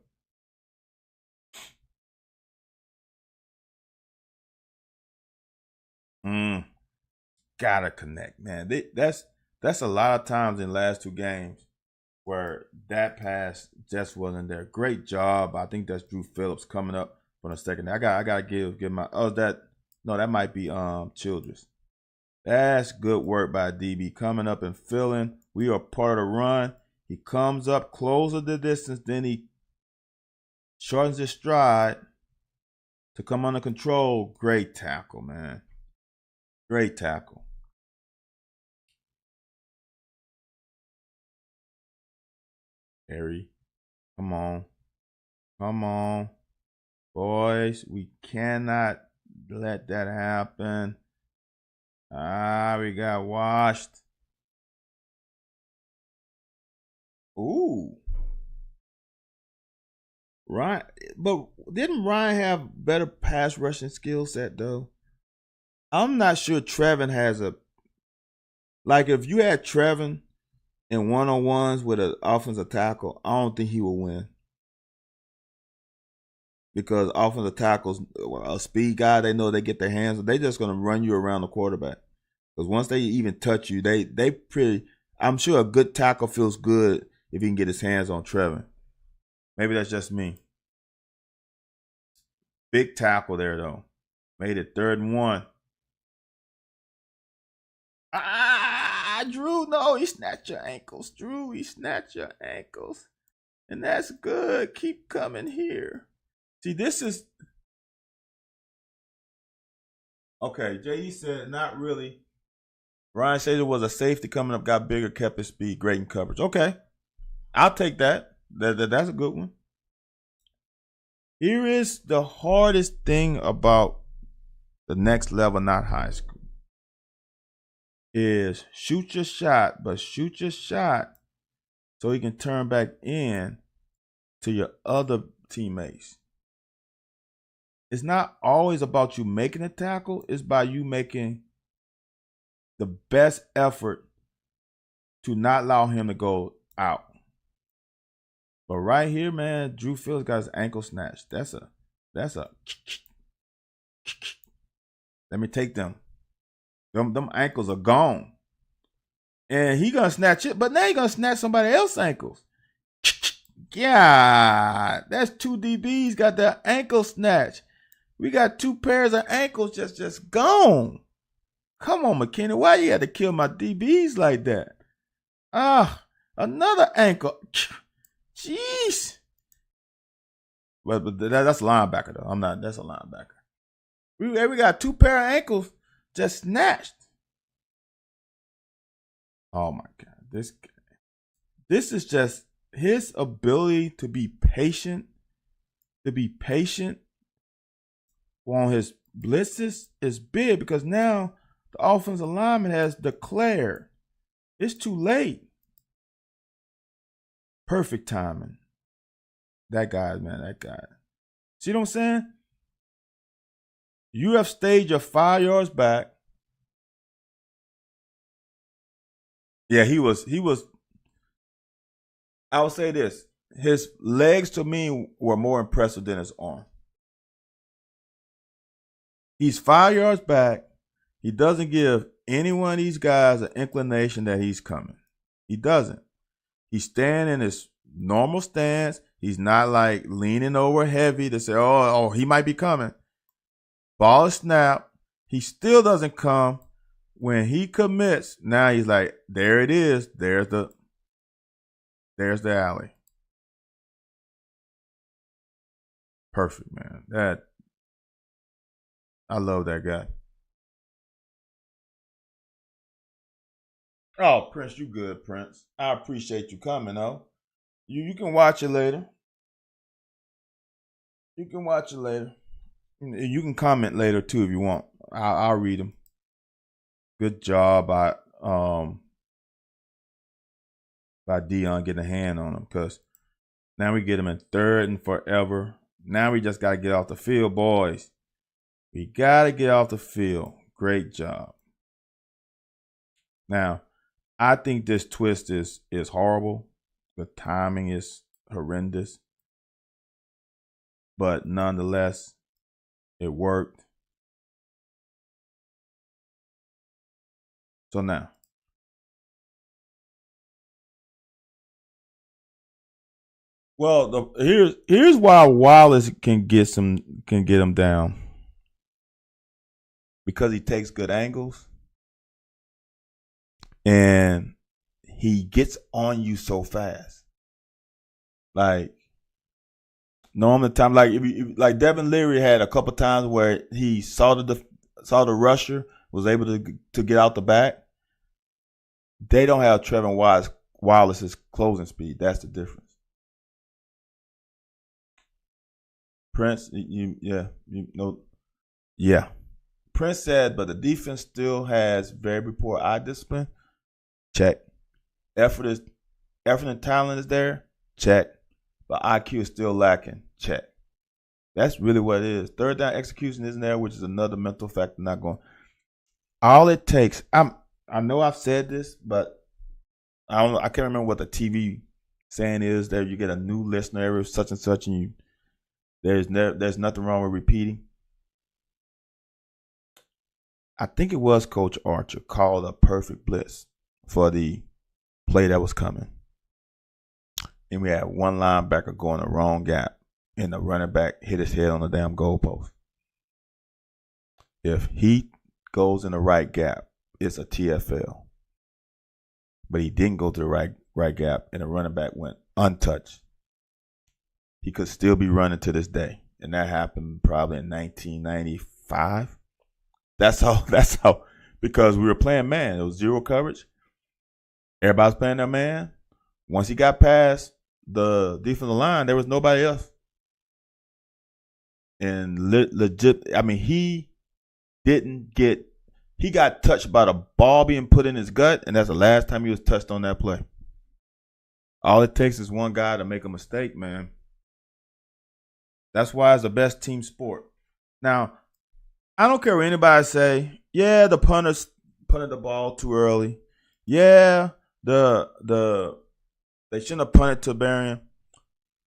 Gotta connect, man. That's a lot of times in the last two games where that pass just wasn't there. Great job. I think that's Drew Phillips coming up from the second. I gotta give my that might be Childress. That's good work by DB coming up and filling. We are part of the run. He comes up, closes the distance, then he shortens his stride to come under control. Great tackle, man. Great tackle. Harry, come on. Come on. Boys, we cannot let that happen. We got washed. Ooh. Ryan, but didn't Ryan have better pass rushing skill set though? I'm not sure Trevin has a. Like if you had Trevin in one-on-ones with an offensive tackle, I don't think he will win. Because offensive tackles, a speed guy, they know they get their hands. They're just going to run you around the quarterback. Because once they even touch you, they pretty. I'm sure a good tackle feels good if he can get his hands on Trevin. Maybe that's just me. Big tackle there though. Made it 3rd and 1. Drew, no, he snatched your ankles. Drew, he snatched your ankles. And that's good. Keep coming here. See, this is. Okay, JD said not really. Ryan said it was a safety coming up, got bigger, kept his speed, great in coverage. Okay, I'll take that. That's a good one. Here is the hardest thing about the next level, not high school, is shoot your shot, but shoot your shot so he can turn back in to your other teammates. It's not always about you making a tackle. It's by you making the best effort to not allow him to go out. But right here, man, Drew Phillips got his ankle snatched. That's a. Let me take them. Them ankles are gone. And he gonna snatch it, but now he gonna snatch somebody else's ankles. Yeah, that's 2 DBs got their ankle snatched. We got 2 pairs of ankles just gone. Come on, McKinney. Why you had to kill my DBs like that? Another ankle. Jeez. But that's a linebacker, though. That's a linebacker. We got 2 pair of ankles just snatched. Oh, my God. This is just his ability to be patient on his blitzes is big because now the offensive lineman has declared it's too late. Perfect timing. That guy, man, that guy. See what I'm saying? You have stayed your 5 yards back. Yeah, he was. I would say this. His legs to me were more impressive than his arm. He's 5 yards back. He doesn't give any one of these guys an inclination that he's coming. He doesn't. He's standing in his normal stance. He's not like leaning over heavy to say, oh, he might be coming. Ball is snapped. He still doesn't come. When he commits, now he's like, there it is. There's the alley. Perfect, man. I love that guy. Oh, Prince, you good, Prince. I appreciate you coming, though. You can watch it later. You can watch it later. You can comment later too if you want. I'll read them. Good job by Dion getting a hand on him, because now we get him in 3rd and forever. Now we just got to get off the field, boys. We got to get off the field. Great job. Now, I think this twist is horrible. The timing is horrendous. But nonetheless, it worked. So now, well, here's why Wallace can get him down, because he takes good angles and he gets on you so fast. Like normally, time like Devin Leary had a couple times where he saw the rusher, was able to get out the back. They don't have Trevor Wallace's closing speed. That's the difference. Prince, yeah. Prince said, but the defense still has very poor eye discipline. Check. Effort and talent is there. Check. But IQ is still lacking. Check. That's really what it is. Third down execution isn't there, which is another mental factor not going. All it takes, I know I've said this, but I can't remember what the TV saying is. There, you get a new listener every such and such, and there's nothing wrong with repeating. I think it was Coach Archer called a perfect blitz for the play that was coming, and we had one linebacker going the wrong gap, and the running back hit his head on the damn goalpost. If he goes in the right gap, it's a TFL. But he didn't go to the right gap, and the running back went untouched. He could still be running to this day, and that happened probably in 1995. That's how, because we were playing man. It was zero coverage. Everybody's playing their man. Once he got past the defensive line, there was nobody else. And legit, I mean, he got touched by the ball being put in his gut, and that's the last time he was touched on that play. All it takes is one guy to make a mistake, man. That's why it's the best team sport. Now, I don't care what anybody say. Yeah, the punters punted the ball too early. Yeah, they shouldn't have punted to Berrien.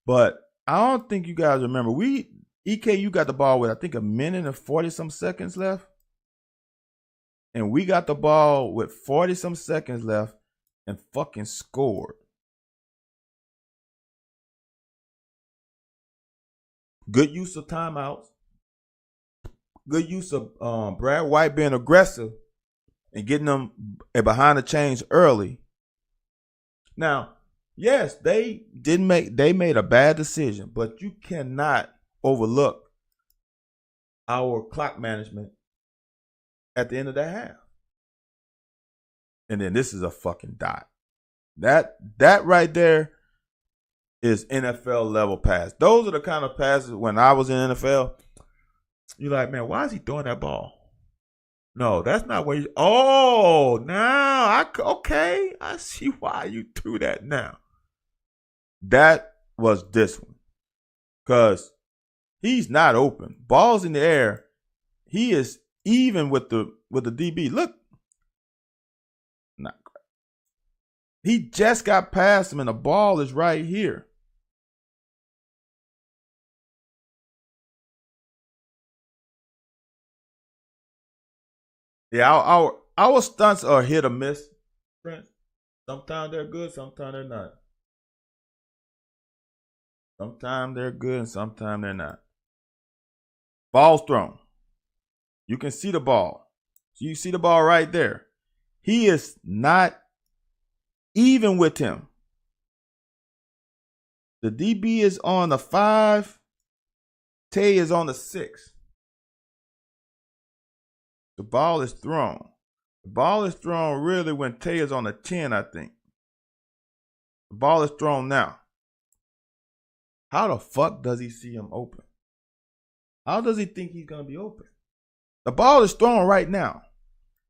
But I don't think you guys remember. EKU got the ball with, I think, 1 minute and 40-some seconds left. And we got the ball with 40-some seconds left and fucking scored. Good use of timeouts. Good use of Brad White being aggressive and getting them behind the chains early. Now, yes, they made a bad decision, but you cannot overlook our clock management at the end of that half. And then this is a fucking dot. That right there is NFL level pass. Those are the kind of passes when I was in NFL. You're like, man, why is he throwing that ball? No, that's not where you. Oh, now okay. I see why you threw that now. That was this one. Because he's not open. Ball's in the air. He is even with the DB. Look. Not great. He just got past him and the ball is right here. Yeah, our stunts are hit or miss, friends. Sometimes they're good, sometimes they're not. Sometimes they're good and sometimes they're not. Ball's thrown. You can see the ball. So you see the ball right there. He is not even with him. The DB is on the 5. Tay is on the 6. The ball is thrown. The ball is thrown really when Tay is on the 10, I think. The ball is thrown now. How the fuck does he see him open? How does he think he's going to be open? The ball is thrown right now.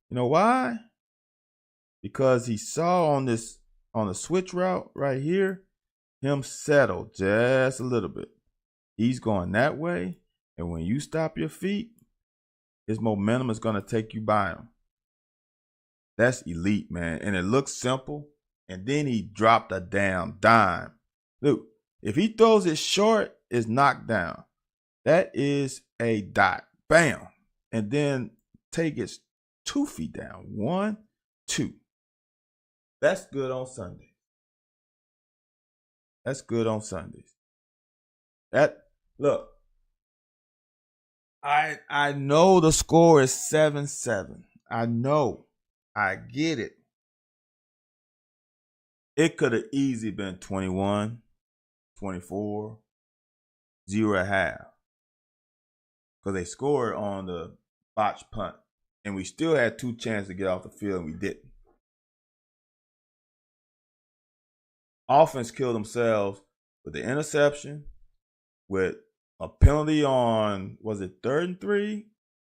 You know why? Because he saw on the switch route right here, him settle just a little bit. He's going that way. And when you stop your feet, his momentum is going to take you by him. That's elite, man. And it looks simple. And then he dropped a damn dime. Look, if he throws it short, it's knocked down. That is a dot. Bam. And then Tay gets 2 feet down. 1, 2. That's good on Sunday. That's good on Sundays. Look. I know the score is 7-7. I know. I get it. It could have easily been 21, 24, 0.5. Because they scored on the botched punt. And we still had 2 chances to get off the field and we didn't. Offense killed themselves with the interception, with a penalty on, was it 3rd and 3?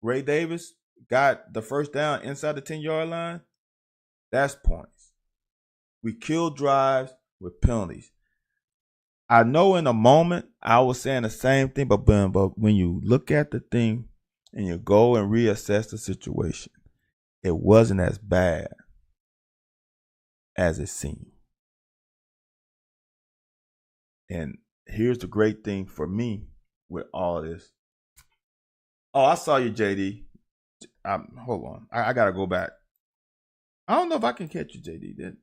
Ray Davis got the first down inside the 10-yard line. That's points. We killed drives with penalties. I know in a moment I was saying the same thing, but when you look at the thing and you go and reassess the situation, it wasn't as bad as it seemed. And here's the great thing for me with all of this. Oh, I saw you, JD. Hold on. I got to go back. I don't know if I can catch you, JD.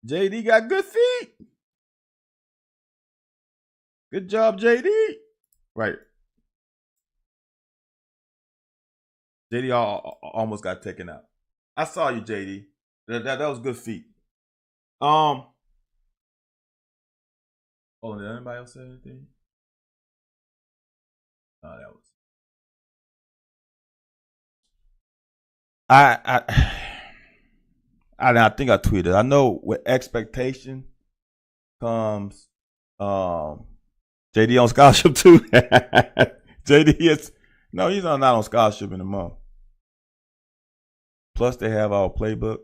JD got good feet. Good job, JD. Right. JD almost got taken out. I saw you, JD. That was good feet. Oh, did anybody else say anything? No, that was. I think I tweeted. I know with expectation comes JD on scholarship too. JD is he's not on scholarship anymore. Plus they have our playbook.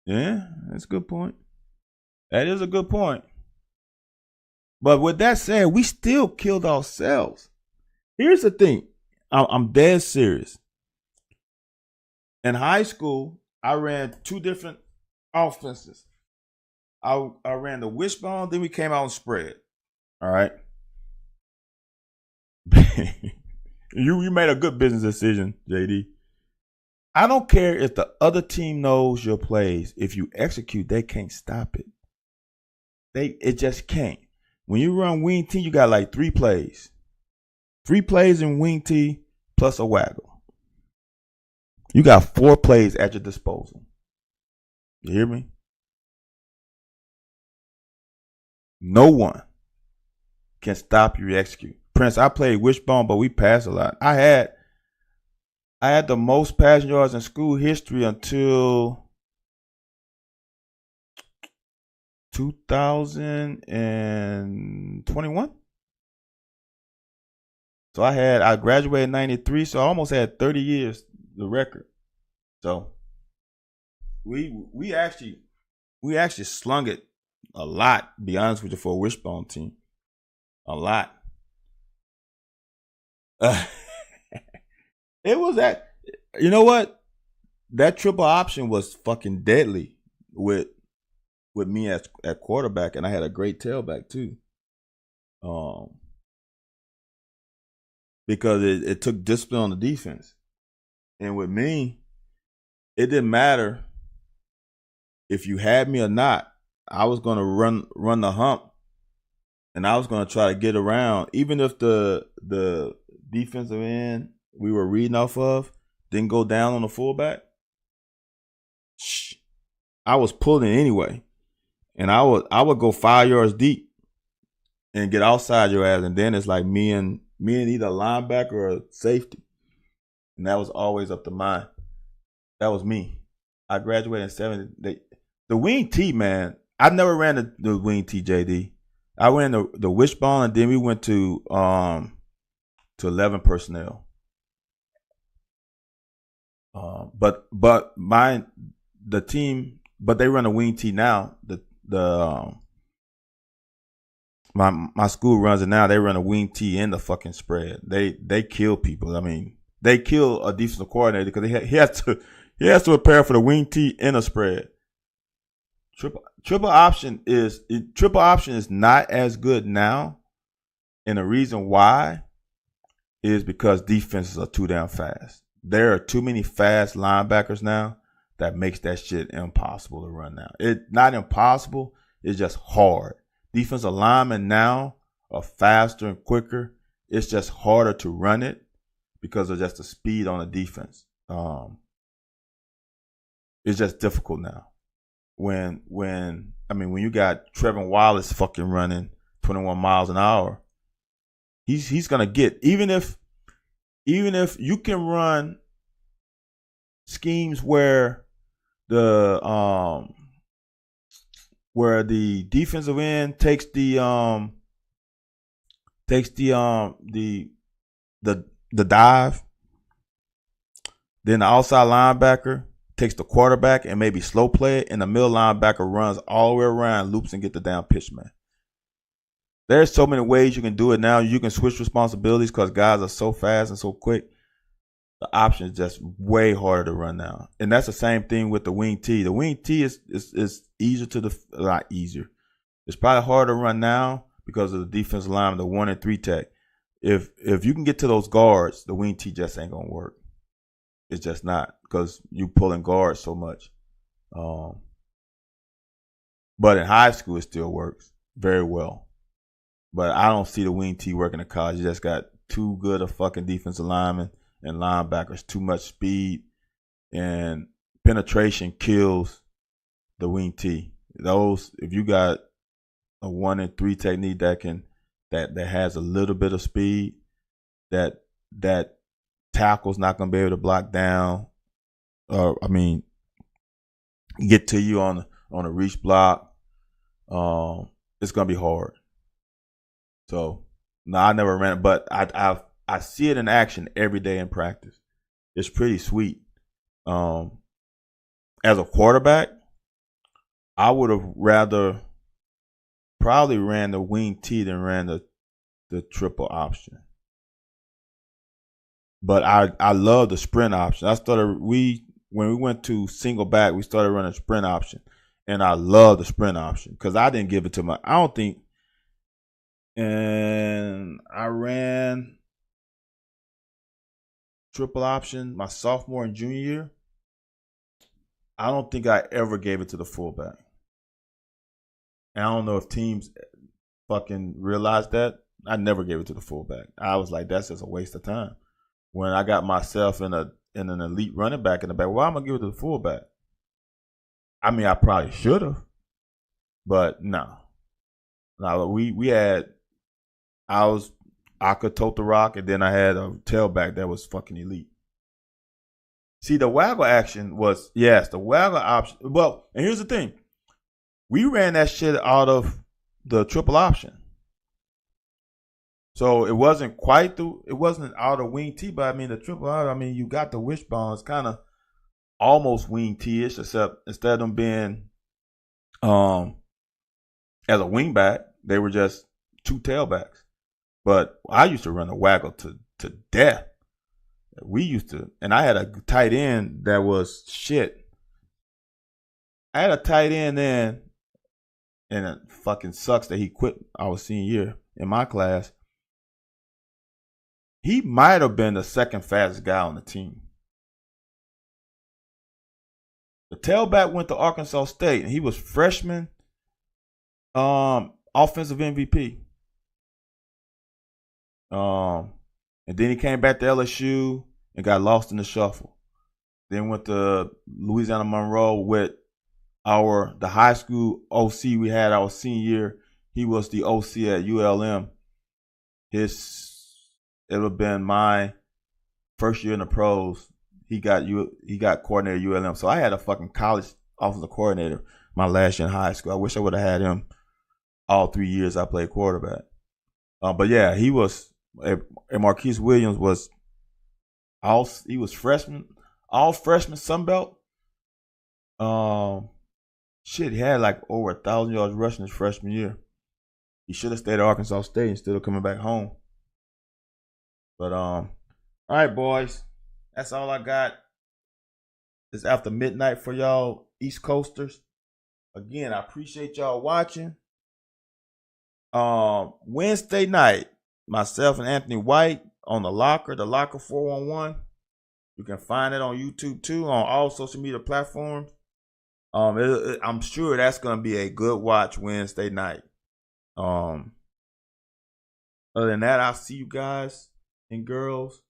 Yeah, that's a good point. That is a good point. But with that said, we still killed ourselves. Here's the thing. I'm dead serious. In high school, I ran 2 different offenses. I ran the wishbone, then we came out and spread. All right. You made a good business decision, JD. I don't care if the other team knows your plays. If you execute, they can't stop it. It just can't. When you run wing T, you got like 3 plays. 3 plays in wing T plus a waggle. You got 4 plays at your disposal. You hear me? No one can stop you execute. Prince, I played wishbone, but we passed a lot. I had the most passing yards in school history until 2021. So I graduated in 93, so I almost had 30 years the record. So we actually slung it a lot, to be honest with you, for a wishbone team. A lot. It was that, you know what? That triple option was fucking deadly with me at quarterback, and I had a great tailback too. Because it took discipline on the defense. And with me, it didn't matter if you had me or not. I was going to run the hump, and I was going to try to get around, even if the defensive end we were reading off of didn't go down on the fullback. I was pulling anyway, and I would go 5 yards deep and get outside your ass, and then it's like me and either a linebacker or a safety, and that was always up to mine. That was me. I graduated in 70. The wing T, man. I never ran the wing T, JD. I ran the wishbone, and then we went to 11 personnel. But the team, but they run a wing T now. My school runs it now. They run a wing T in the fucking spread. They kill people. I mean, they kill a defensive coordinator because he has to prepare for the wing T in a spread. Triple option is not as good now, and the reason why is because defenses are too damn fast. There are too many fast linebackers now that makes that shit impossible to run now. It's not impossible. It's just hard. Defensive linemen now are faster and quicker. It's just harder to run it because of just the speed on the defense. It's just difficult now. When you got Trevor Wallace fucking running 21 miles an hour, he's gonna get, even if you can run schemes where the defensive end takes the dive, then the outside linebacker takes the quarterback and maybe slow play it, and the middle linebacker runs all the way around, loops, and get the damn pitch, man. There's so many ways you can do it now. You can switch responsibilities because guys are so fast and so quick. The option is just way harder to run now. And that's the same thing with the wing T. The wing T is easier a lot easier. It's probably harder to run now because of the defensive line, the 1 and 3 tech. If you can get to those guards, the wing T just ain't gonna work. It's just not, because you pulling guards so much. But in high school, it still works very well. But I don't see the wing T working in college. You just got too good a fucking defensive lineman and linebackers, too much speed, and penetration kills the wing T. Those, if you got a 1 and 3 technique that has a little bit of speed, that tackle's not gonna be able to block down, get to you on a reach block. It's gonna be hard. So no, I never ran it, but I see it in action every day in practice. It's pretty sweet. As a quarterback, I would have rather probably ran the wing T than ran the triple option. But I love the sprint option. When we went to single back, we started running sprint option, and I love the sprint option because I didn't give it to my. I don't think, and I ran triple option my sophomore and junior year. I don't think I ever gave it to the fullback. And I don't know if teams fucking realized that. I never gave it to the fullback. I was like, that's just a waste of time. When I got myself in an elite running back in the back, why am I gonna give it to the fullback? I mean, I probably should have, but no. We had, I could tote the rock, and then I had a tailback that was fucking elite. See, the waggle action was, yes, the waggle option. Well, and here's the thing. We ran that shit out of the triple option. So it wasn't it wasn't out of wing T, but I mean the triple option, I mean you got the wishbones kind of almost wing T-ish, except instead of them being as a wing back, they were just two tailbacks. But I used to run a waggle to death. We used to, and I had a tight end that was shit. I had a tight end then, and it fucking sucks that he quit our senior year in my class. He might have been the second fastest guy on the team. The tailback went to Arkansas State, and he was freshman offensive MVP. And then he came back to LSU and got lost in the shuffle. Then went to Louisiana Monroe with the high school OC we had our senior year. He was the OC at ULM. It would have been my first year in the pros. He got coordinator at ULM. So I had a fucking college offensive coordinator my last year in high school. I wish I would have had him all 3 years I played quarterback. But yeah, he was. And Marquise Williams was he was freshman, all freshman Sunbelt. Shit, he had like over 1,000 yards rushing his freshman year. He should have stayed at Arkansas State instead of coming back home. But all right, boys, that's all I got. It's after midnight for y'all East Coasters. Again, I appreciate y'all watching. Wednesday night, myself and Anthony White on the Locker 411. You can find it on YouTube too, on all social media platforms. I'm sure that's gonna be a good watch Wednesday night. Other than that, I'll see you guys and girls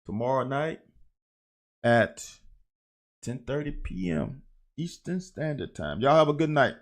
tomorrow night at 10:30 p.m. Eastern Standard Time. Y'all have a good night.